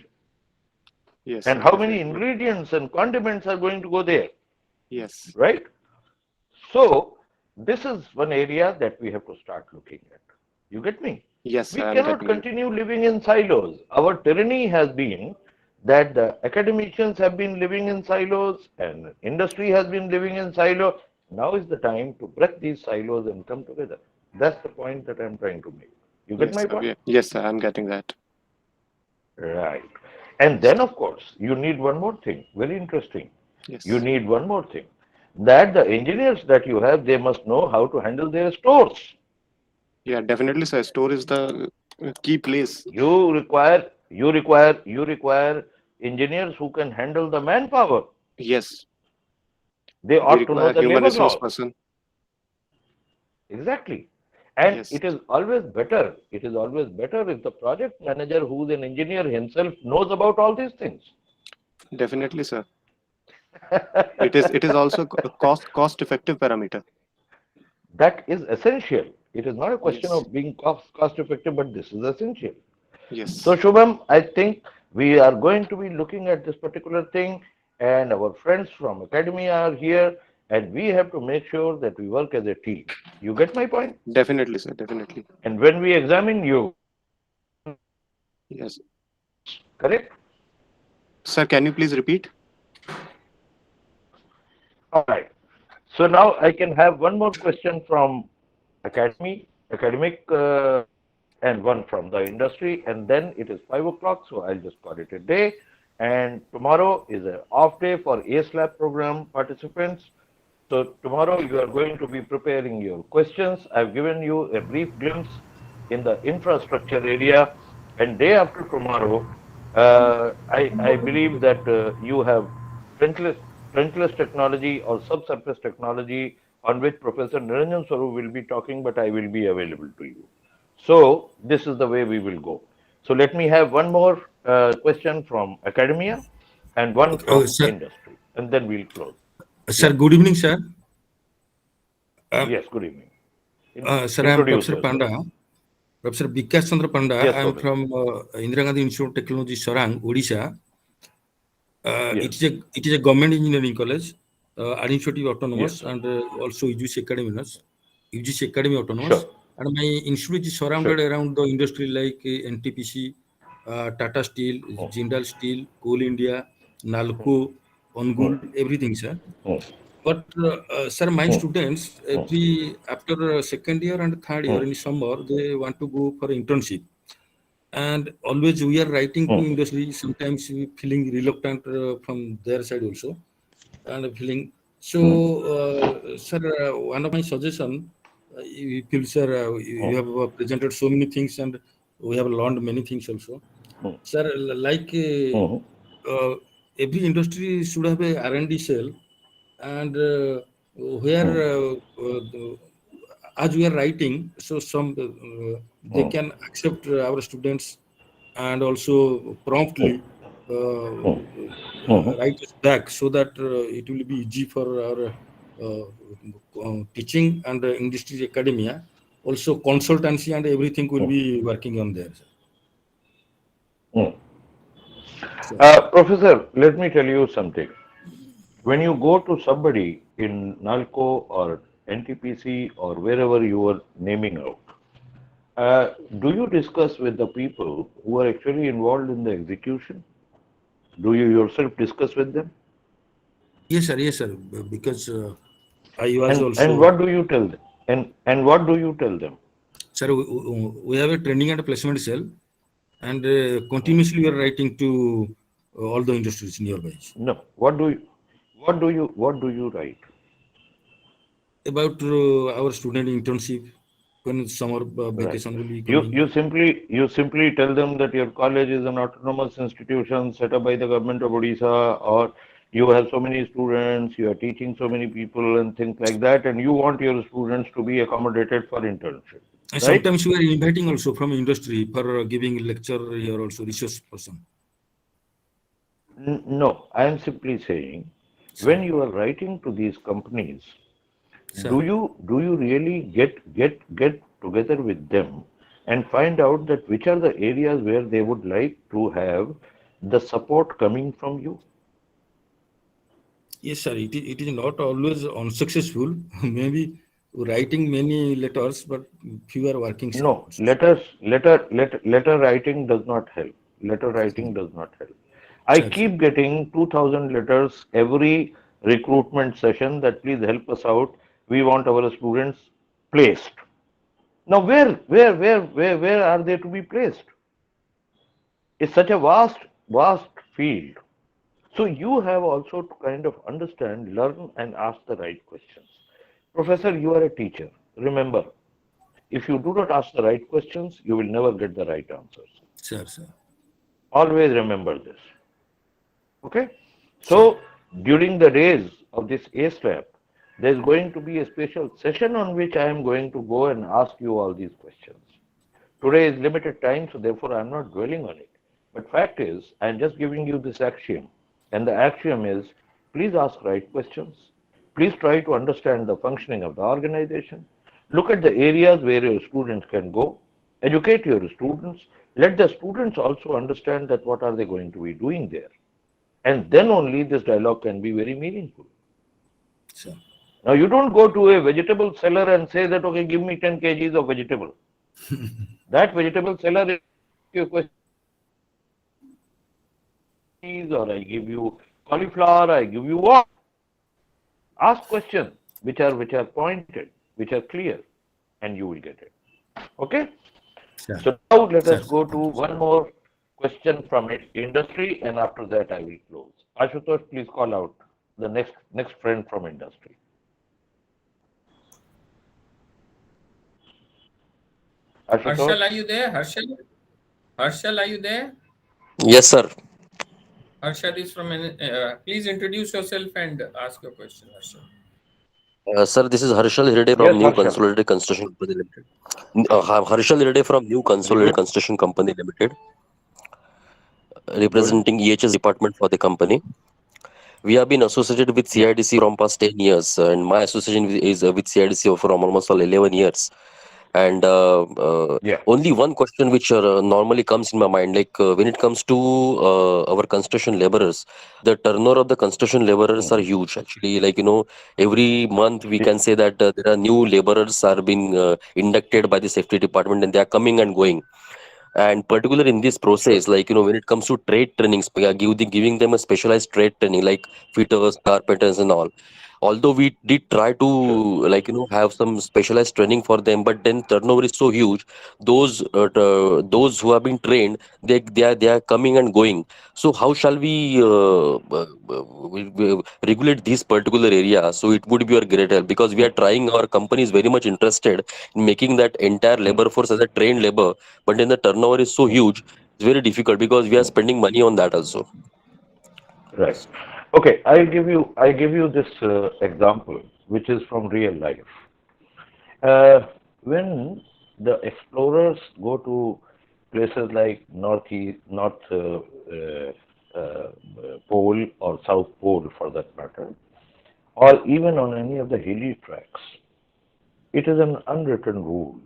Yes, and sir, how many definitely. ingredients and condiments are going to go there, Yes. right? So this is one area that we have to start looking at. You get me? Yes, We sir, I'm cannot getting you. continue living in silos. Our tyranny has been that the academicians have been living in silos and industry has been living in silos. Now is the time to break these silos and come together. That's the point that I'm trying to make. You get Yes, my sir. point? Yes, sir, I'm getting that. Right. And then, of course, you need one more thing. Very interesting. Yes. You need one more thing. That the engineers that you have, they must know how to handle their stores. Yeah, definitely, sir. Store is the key place. You require engineers who can handle the manpower. Yes. They We ought to know require the human labor resource laws. person. Exactly. And Yes. it is always better. It is always better if the project manager, who's an engineer himself, knows about all these things. Definitely, sir. It is also a cost effective parameter. That is essential. It is not a question Yes. of being cost effective, but this is essential. Yes. So Shubham, I think we are going to be looking at this particular thing, and our friends from academia are here, and we have to make sure that we work as a team. You get my point? Definitely, sir. Definitely. And when we examine you, Yes. correct? Sir, can you please repeat? All right. So now I can have one more question from academic, and one from the industry, and then it is 5 o'clock, so I'll just call it a day. And tomorrow is an off day for ACE Lab program participants. So tomorrow you are going to be preparing your questions. I've given you a brief glimpse in the infrastructure area, and day after tomorrow, I believe that you have trenchless technology or subsurface technology on which Professor Niranjan Swarup will be talking, but I will be available to you. So this is the way we will go. So let me have one more question from academia and one from Sir, industry, and then we'll close. sir, Yeah. good evening, sir. Yes, good evening. Sir, I am Introduce Professor yourself. Panda. Professor Vikas Chandra Panda. Yes, I am Professor. from Indira Gandhi Institute of Technology, Sarang, Odisha. Yes. It is a government engineering college, administrative autonomous, Yes. and also UGC Academy autonomous. Sure. And my institute is surrounded around the industry like NTPC, Tata Steel, Jindal Steel, Coal India, Nalco, Ongul, everything, sir. But sir, my students after second year and third year in summer, they want to go for internship, and always we are writing to industry. Sometimes we feeling reluctant from their side also, and feeling so. Sir, one of my suggestion, we feel, sir, you have presented so many things and we have learned many things also. Sir, like every industry should have a R&D cell, and where as we are writing, so some they can accept our students and also promptly write us back, so that it will be easy for our teaching and industry academia. Also consultancy and everything will be working on there. Professor, let me tell you something. When you go to somebody in NALCO or NTPC or wherever you are naming out, do you discuss with the people who are actually involved in the execution? Do you yourself discuss with them? Yes, sir. Yes, sir. Because I was also. And what do you tell them? And what do you tell them? Sir, we have a training and a placement cell, and continuously we are writing to all the industries nearby. No. What do you write? About our student internship, when summer vacation will be coming. You simply tell them that your college is an autonomous institution set up by the government of Odisha, or you have so many students, you are teaching so many people and things like that, and you want your students to be accommodated for internship. And right? sometimes we are inviting also from industry for giving lecture here also, research person. No, I am simply saying, when you are writing to these companies, do you really get together with them and find out that which are the areas where they would like to have the support coming from you? Yes, sir. It is not always unsuccessful. Maybe writing many letters, but few are working. No, letter writing does not help. Letter writing does not help. I keep getting 2,000 letters every recruitment session that please help us out. We want our students placed. Now, where are they to be placed? It's such a vast field. So you have also to kind of understand, learn, and ask the right questions. Professor, you are a teacher. Remember, if you do not ask the right questions, you will never get the right answers. Sure, sir. Always remember this. Okay? So, during the days of this A-SLAP, there's going to be a special session on which I am going to go and ask you all these questions. Today is limited time, so therefore I'm not dwelling on it. But fact is, I'm just giving you this axiom. And the axiom is, please ask right questions. Please try to understand the functioning of the organization. Look at the areas where your students can go. Educate your students. Let the students also understand that what are they going to be doing there. And then only this dialogue can be very meaningful. Sure. Now, you don't go to a vegetable seller and say that, okay, give me 10 kgs of vegetable. That vegetable seller is your question, or I give you cauliflower, I give you what? Ask questions which are pointed, which are clear, and you will get it. Okay? Sure. So now let us go to one more question from industry, and after that I will close. Ashutosh, please call out the next friend from industry. Ashutosh? Harshal, are you there? Harshal, are you there? Yes, sir. Harshal is from. Please introduce yourself and ask your question, Harshal. Sir, this is Harshal Hirde from New Consolidated Construction Company Limited. Harshal Hirde from New Consolidated Construction Company Limited, representing EHS department for the company. We have been associated with CIDC from past 10 years, and my association is with CIDC for almost 11 years. And only one question which normally comes in my mind, like when it comes to our construction laborers, the turnover of the construction laborers are huge. Actually, like, every month we can say that there are new laborers are being inducted by the safety department, and they are coming and going. And particularly in this process, like, when it comes to trade trainings, giving them a specialized trade training like fitters, carpenters and all although we did try to like have some specialized training for them, but then turnover is so huge. Those who have been trained, they are coming and going. So how shall we regulate this particular area? So it would be a great help, because we are trying, our company is very much interested in making that entire labor force as a trained labor, but then the turnover is so huge, it's very difficult because we are spending money on that also. Right. Okay, I give you this example, which is from real life. When the explorers go to places like North Pole or South Pole for that matter, or even on any of the hilly tracks, it is an unwritten rule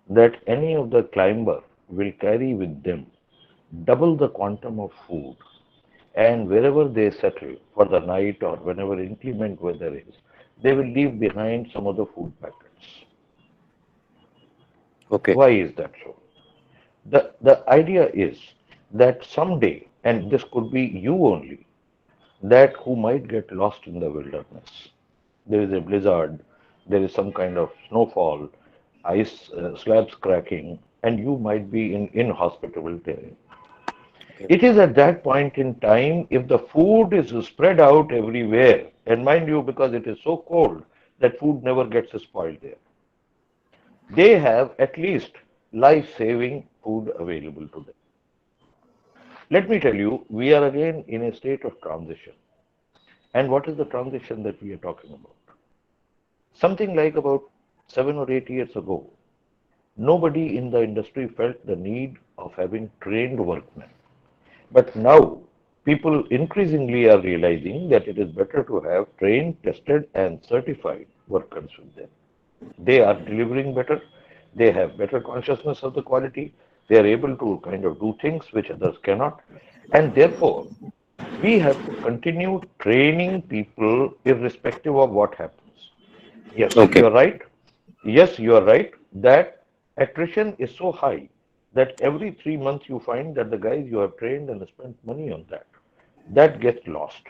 that any of the climber will carry with them double the quantum of food, and wherever they settle for the night or whenever inclement weather is, they will leave behind some of the food packets. Okay. Why is that so? The idea is that someday, and this could be you only, that who might get lost in the wilderness. There is a blizzard, there is some kind of snowfall, ice slabs cracking, and you might be in inhospitable terrain. It is at that point in time, if the food is spread out everywhere, and mind you, because it is so cold that food never gets spoiled there, they have at least life-saving food available to them. Let me tell you, we are again in a state of transition. And what is the transition that we are talking about? Something like about 7 or 8 years ago, nobody in the industry felt the need of having trained workmen. But now, people increasingly are realizing that it is better to have trained, tested, and certified workers with them. They are delivering better, they have better consciousness of the quality, they are able to kind of do things which others cannot, and therefore, we have to continue training people irrespective of what happens. Yes, Okay. you are right. Yes, you are right that attrition is so high that every 3 months you find that the guys you have trained and spent money on that gets lost.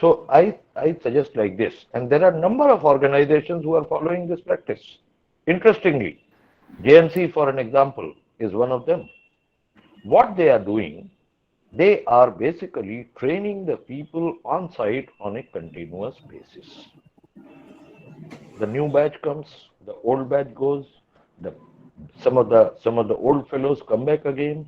So I suggest like this, and there are a number of organizations who are following this practice. Interestingly, JNC, for an example, is one of them. What they are doing, they are basically training the people on site on a continuous basis. The new batch comes, the old batch goes, the some of the old fellows come back again.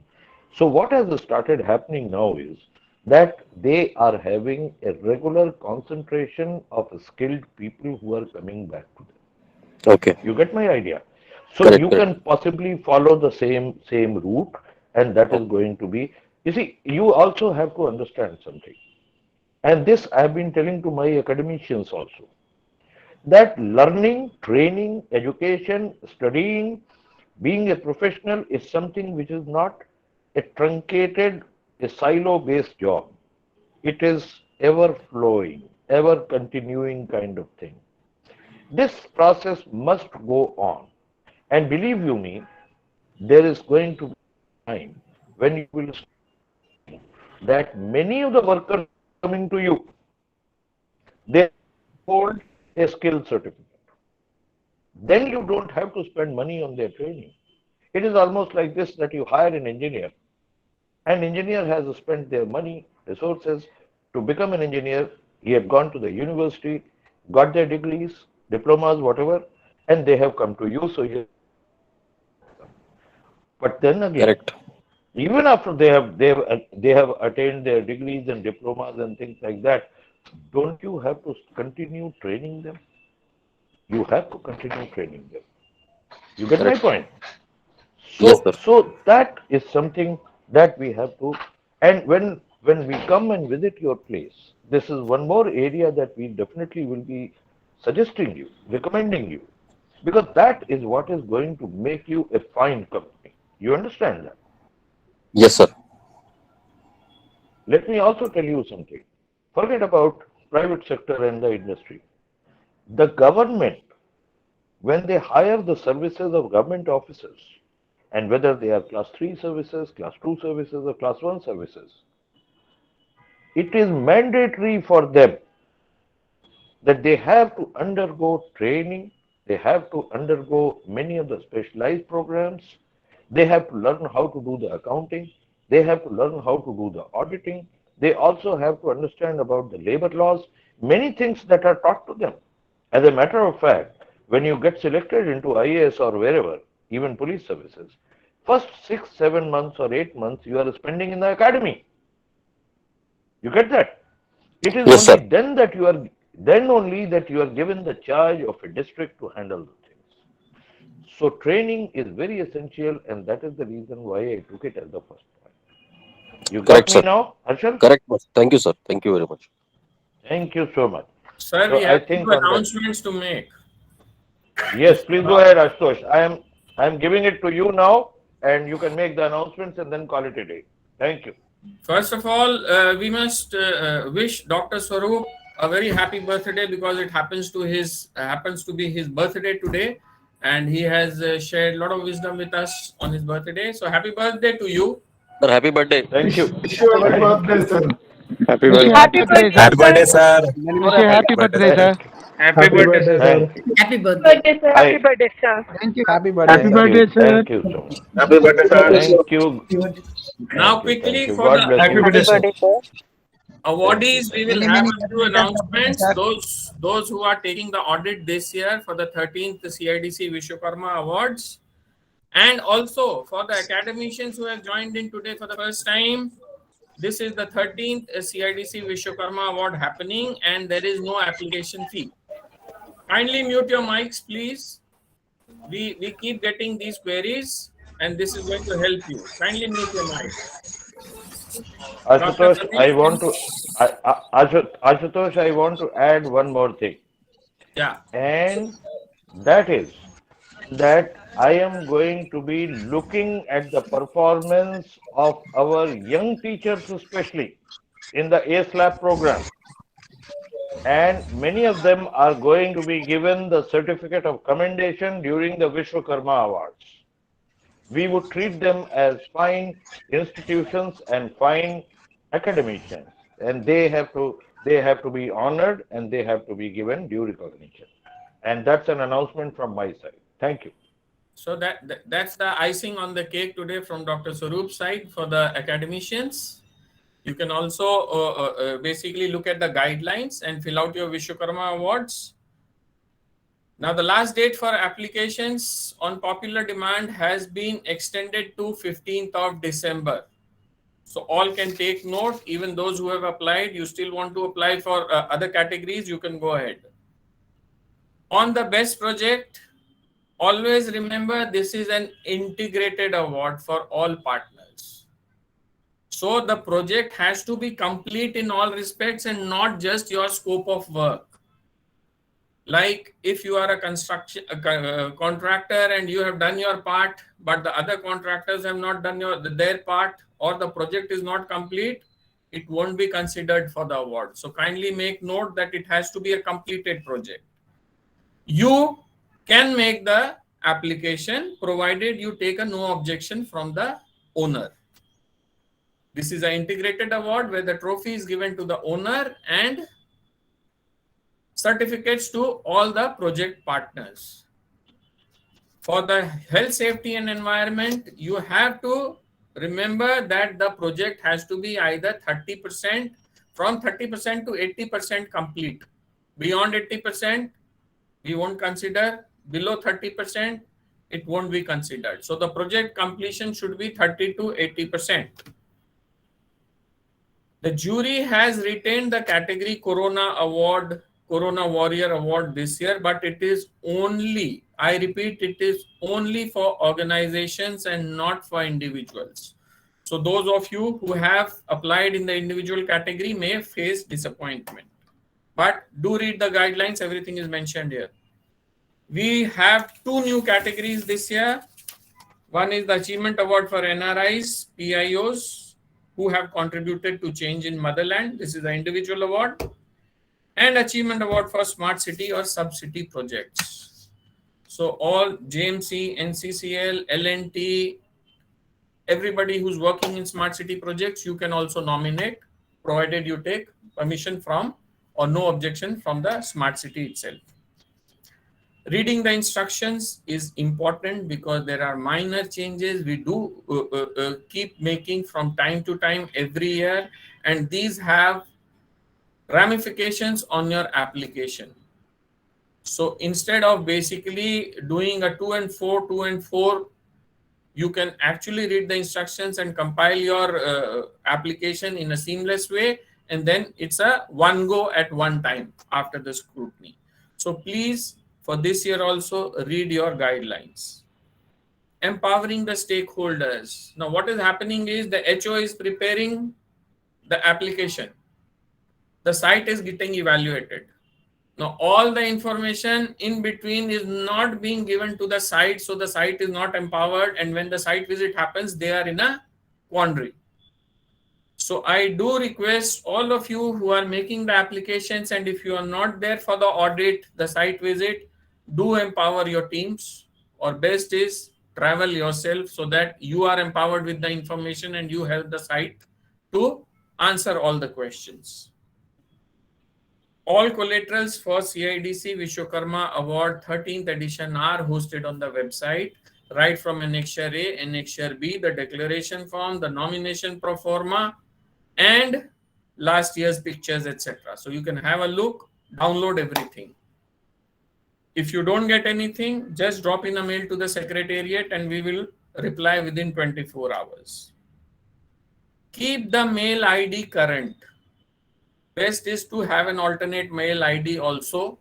So what has started happening now is that they are having a regular concentration of skilled people who are coming back to them. Okay. You get my idea? So Correct. you Correct. can possibly follow the same route, and that is going to be. You see, you also have to understand something, and this I have been telling to my academicians also, that learning, training, education, studying, being a professional is something which is not a truncated, a silo-based job. It is ever flowing, ever continuing kind of thing. This process must go on. And believe you me, there is going to be a time when you will see that many of the workers coming to you, they hold a skill certificate. Then you don't have to spend money on their training. It is almost like this, that you hire an engineer. An engineer has spent their money, resources to become an engineer. He had gone to the university, got their degrees, diplomas, whatever, and they have come to you. So you. But then again, Correct. even after they have attained their degrees and diplomas and things like that, don't you have to continue training them? You have to continue training them. You get my Correct. point? Yes, So, sir. so that is something that we have to, and when we come and visit your place, this is one more area that we definitely will be suggesting you, recommending you, because that is what is going to make you a fine company. You understand that? Yes, sir. Let me also tell you something. Forget about private sector and the industry. The government, when they hire the services of government officers, and whether they are class 3 services, class 2 services, or class 1 services, it is mandatory for them that they have to undergo training, they have to undergo many of the specialized programs, they have to learn how to do the accounting, they have to learn how to do the auditing, they also have to understand about the labor laws, many things that are taught to them. As a matter of fact, when you get selected into IAS or wherever, even police services, first 6, 7 months or 8 months you are spending in the academy. You get that? It is Yes, only sir. then only that you are given the charge of a district to handle the things. So training is very essential, and that is the reason why I took it as the first point. You got Correct, me sir. now, Harshal? Correct. Thank you, sir. Thank you very much. Thank you so much. Sir, So we I have think two on that. announcements to make. Yes, please go ahead, Ashutosh. I am giving it to you now, and you can make the announcements and then call it a day. Thank you. First of all, we must wish Dr. Swaroop a very happy birthday because it happens to be his birthday today, and he has shared a lot of wisdom with us on his birthday. So happy birthday to you. Sir, happy birthday. Thank you. Wish you a happy Thank birthday, you. sir. Happy Wish you birthday. happy birthday, Happy birthday, sir. sir. Wish you happy birthday, sir. Thank you. Happy birthday, sir. Thank you. Happy birthday. sir. I Happy birthday, sir. Thank you. Happy birthday. Happy thank birthday, you. sir. Thank you so much. Happy birthday, sir. Thank you. Now, Thank you. Thank quickly you. for God the bless Happy you. birthday, sir. awardees, we will Many, have many a few announcements. Those who are taking the audit this year for the 13th CIDC Vishwakarma Awards, and also for the academicians who have joined in today for the first time. This is the 13th CIDC Vishwakarma Award happening, and there is no application fee. Kindly mute your mics, please. We keep getting these queries, and this is going to help you. Kindly mute your mic. Dr. Ashutosh, I Satish, want to Ashutosh, I want to add one more thing. yeah. And that is that I am going to be looking at the performance of our young teachers, especially in the ACE Lab program. And many of them are going to be given the certificate of commendation during the Vishwakarma Awards. We would treat them as fine institutions and fine academicians, and they have to be honored and they have to be given due recognition. And that's an announcement from my side. Thank you. So that's the icing on the cake today from Dr. Swaroop's side for the academicians. You can also basically look at the guidelines and fill out your Vishwakarma awards. Now, the last date for applications on popular demand has been extended to 15th of December. So all can take note, even those who have applied, you still want to apply for other categories, you can go ahead. On the best project, always remember this is an integrated award for all partners. So the project has to be complete in all respects and not just your scope of work. Like if you are a construction contractor and you have done your part, but the other contractors have not done their part, or the project is not complete, it won't be considered for the award. So kindly make note that it has to be a completed project. You can make the application provided you take a no objection from the owner. This is an integrated award where the trophy is given to the owner and certificates to all the project partners. For the health, safety and environment, you have to remember that the project has to be either 30%, from 30% to 80% complete. Beyond 80%, we won't consider. Below 30%, it won't be considered. So the project completion should be 30 to 80%. The jury has retained the category Corona Warrior Award this year, but it is only, I repeat, it is only for organizations and not for individuals. So those of you who have applied in the individual category may face disappointment. But do read the guidelines, everything is mentioned here. We have two new categories this year. One is the Achievement Award for NRIs, PIOs, who have contributed to change in motherland. This is the individual award. And Achievement Award for Smart City or Sub-City projects. So all JMC, NCCL, L&T, everybody who's working in Smart City projects, you can also nominate, provided you take permission from or no objection from the smart city itself. Reading the instructions is important because there are minor changes we do keep making from time to time every year, and these have ramifications on your application. So instead of basically doing a 2 and 4, 2 and 4, you can actually read the instructions and compile your application in a seamless way, and then it's a one go at one time after the scrutiny. So please, for this year also, read your guidelines. Empowering the stakeholders. Now, what is happening is the HO is preparing the application. The site is getting evaluated. Now, all the information in between is not being given to the site, so the site is not empowered, and when the site visit happens, they are in a quandary. So I do request all of you who are making the applications, and if you are not there for the audit, the site visit, do empower your teams, or best is travel yourself so that you are empowered with the information and you help the site to answer all the questions. All collaterals for CIDC Vishwakarma Award 13th edition are hosted on the website, right from Annexure A, Annexure B, the declaration form, the nomination pro forma, and last year's pictures, etc. So you can have a look, download everything. If you don't get anything, just drop in a mail to the secretariat and we will reply within 24 hours. Keep the mail ID current. Best is to have an alternate mail ID also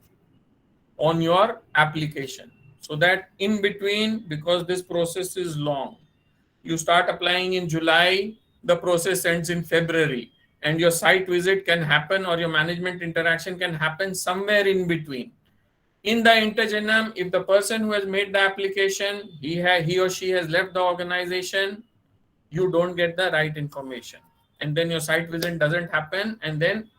on your application, so that in between, because this process is long, you start applying in July, the process ends in February, and your site visit can happen or your management interaction can happen somewhere in between. In the intergenum, if the person who has made the application, he or she has left the organization, you don't get the right information, and then your site visit doesn't happen, and then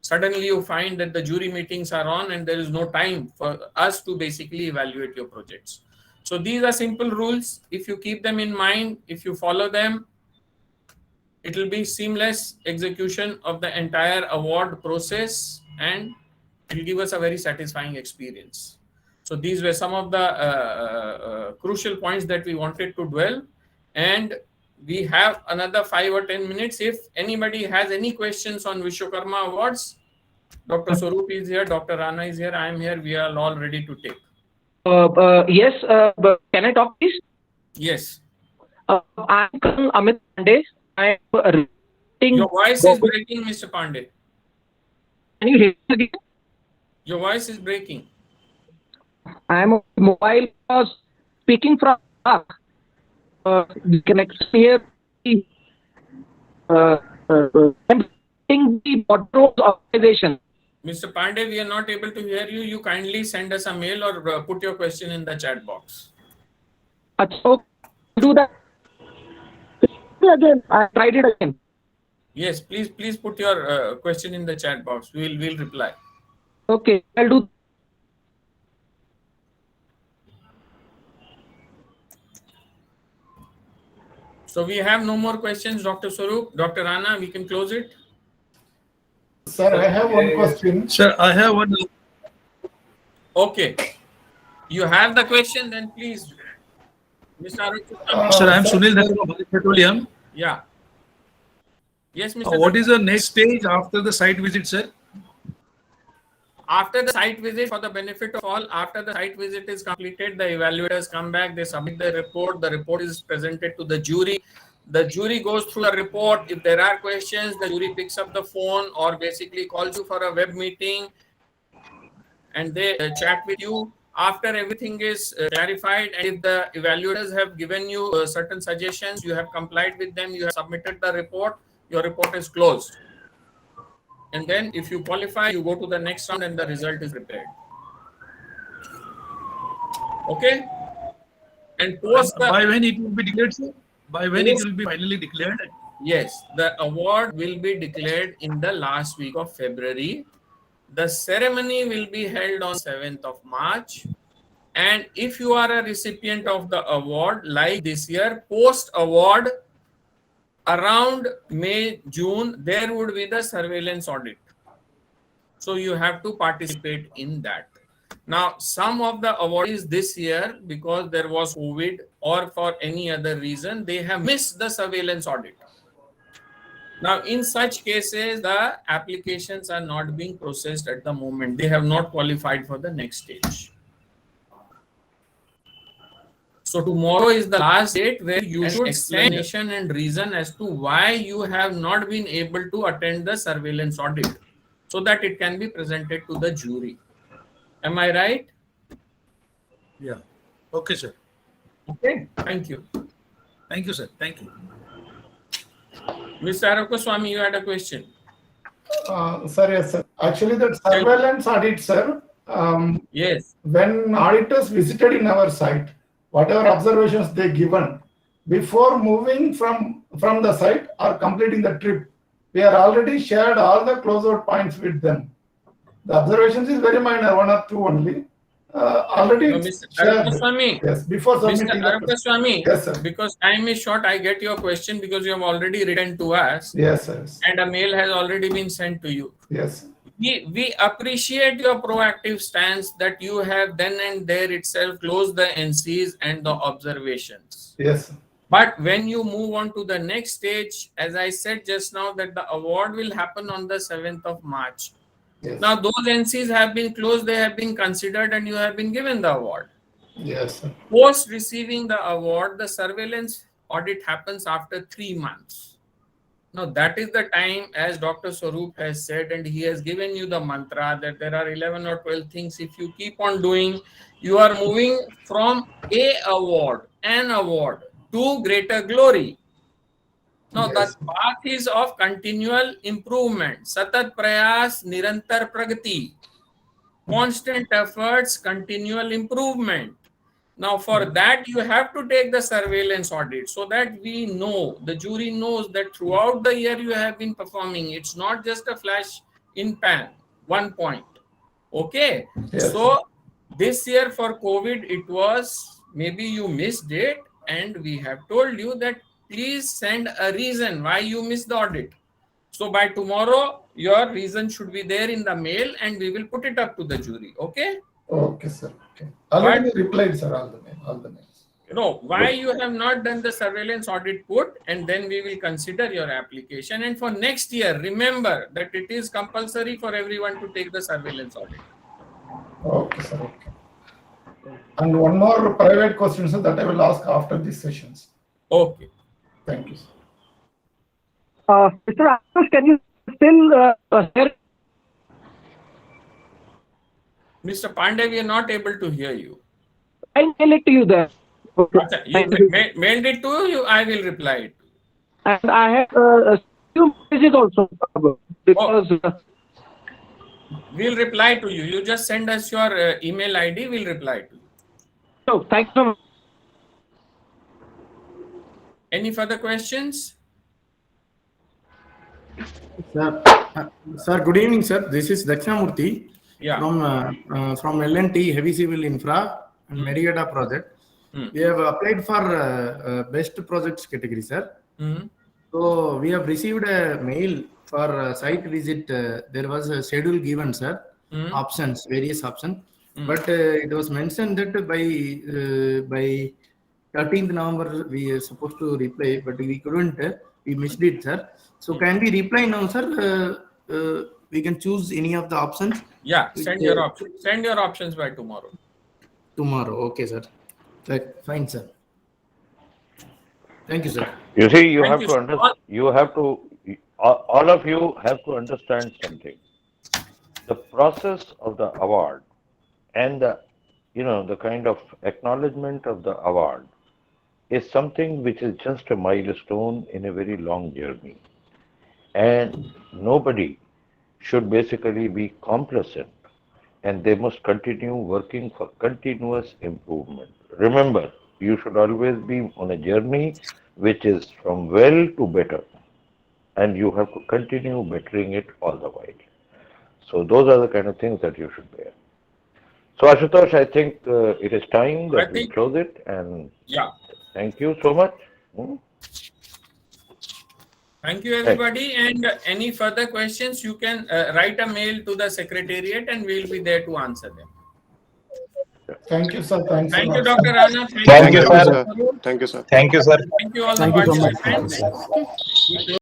suddenly you find that the jury meetings are on and there is no time for us to basically evaluate your projects. So these are simple rules. If you keep them in mind, if you follow them, it will be seamless execution of the entire award process, and it will give us a very satisfying experience. So these were some of the crucial points that we wanted to dwell, and we have another 5 or 10 minutes. If anybody has any questions on Vishwakarma Awards, Dr. Swaroop is here, Dr. Rana is here, I am here, we are all ready to take. Yes, can I talk please? Yes. I'm Amit Pandey. I am Your voice is breaking, Mr. Pandey. Can you hear me again? Your voice is breaking. I am mobile speaking from connection here. I'm the Botros organization. Mr. Pandey, we are not able to hear you. You kindly send us a mail or put your question in the chat box. So do that again. I tried it again. Yes, please put your question in the chat box. We'll reply. Okay, I'll do. So we have no more questions, Dr. Swaroop. Dr. Rana, we can close it. Sir, I have one question. Sir, I have one. Okay. You have the question, then please. Mr. Arun. Sir, I am Sunil Dhar from Bharat Petroleum. Yeah. Yes, Mr. What is the next stage after the site visit, sir? After the site visit, for the benefit of all, after the site visit is completed, the evaluators come back, they submit the report is presented to the jury. The jury goes through the report. If there are questions, the jury picks up the phone or basically calls you for a web meeting and they chat with you. After everything is clarified, and if the evaluators have given you certain suggestions, you have complied with them, you have submitted the report, your report is closed. And then if you qualify, you go to the next round and the result is prepared. Okay? And post the... By when it will be declared, sir? By when it will be finally declared? Yes, the award will be declared in the last week of February. The ceremony will be held on 7th of March. And if you are a recipient of the award, like this year, post-award, around May, June, there would be the surveillance audit. So you have to participate in that. Now, some of the awardees this year, because there was COVID or for any other reason, they have missed the surveillance audit. Now, in such cases, the applications are not being processed at the moment. They have not qualified for the next stage. So tomorrow is the last date where you should explanation and reason as to why you have not been able to attend the surveillance audit, so that it can be presented to the jury. Am I right? Yeah. Okay, sir. Okay. Thank you. Thank you, sir. Thank you. Mr. Arako Swami, you had a question. Sir, yes, sir. Actually, that surveillance audit, sir. Yes. When auditors visited in our site, whatever observations they given before moving from the site or completing the trip, we are already shared all the closeout points with them. The observations is very minor, 1 or 2 only. Already No, Mr. shared. Arapaswamy, Yes, before submitting Mr. Arapaswamy, yes, sir. because time is short, I get your question because you have already written to us. Yes, sir. And a mail has already been sent to you. Yes. We appreciate your proactive stance that you have then and there itself closed the NCs and the observations. Yes. But when you move on to the next stage, as I said just now, that the award will happen on the 7th of March. Yes. Now, those NCs have been closed, they have been considered, and you have been given the award. Yes, sir. Post receiving the award, the surveillance audit happens after 3 months. Now, that is the time, as Dr. Swaroop has said, and he has given you the mantra that there are 11 or 12 things. If you keep on doing, you are moving from an award to greater glory. Now, Yes. the path is of continual improvement. Satat prayas, nirantar pragati. Constant efforts, continual improvement. Now, for that, you have to take the surveillance audit so that we know, the jury knows that throughout the year you have been performing. It's not just a flash in pan, 1 point. Okay. Yes. So, this year for COVID, it was maybe you missed it, and we have told you that please send a reason why you missed the audit. So by tomorrow, your reason should be there in the mail and we will put it up to the jury. Okay? Okay, sir. Okay. Already replied, sir, all the mails. You know, why you have not done the surveillance audit, put, and then we will consider your application. And for next year, remember that it is compulsory for everyone to take the surveillance audit. Okay, sir. Okay. And one more private question, sir, that I will ask after these sessions. Okay. Thank you, sir. Mr. Akash, can you still hear? Mr. Pandey, we are not able to hear you. I'll mail it to you there. Okay. You mailed it to you, I will reply it. And I have a few messages also because We'll reply to you. You just send us your email ID, we'll reply to you. so thanks so much. Any further questions? Sir, good evening, sir. This is Dakshinamurthy from L&T Heavy Civil Infra and Merigada project. We have applied for best projects category, sir. So we have received a mail for site visit. There was a schedule given, sir. Options, various options, but it was mentioned that by 13th November we are supposed to reply, but we couldn't. We missed it, sir. So can we reply now, sir? We can choose any of the options. Yeah, send your options. Send your options by tomorrow. Tomorrow, okay, sir. Fine, sir. Thank you, sir. You see, you have to understand. You have to. All of you have to understand something. The process of the award and the kind of acknowledgement of the award is something which is just a milestone in a very long journey. And nobody should basically be complacent, and they must continue working for continuous improvement. Remember, you should always be on a journey which is from well to better, and you have to continue bettering it all the while. So those are the kind of things that you should bear. So Ashutosh, I think it is time that we close it, and thank you so much. Thank you, everybody. And any further questions, you can write a mail to the secretariat and we'll be there to answer them. Thank you, sir. Thanks a Thank you, lot. Dr. Rana. Thank you, sir. Thank you, sir. Thank you, all the Thank you so much. participants. We close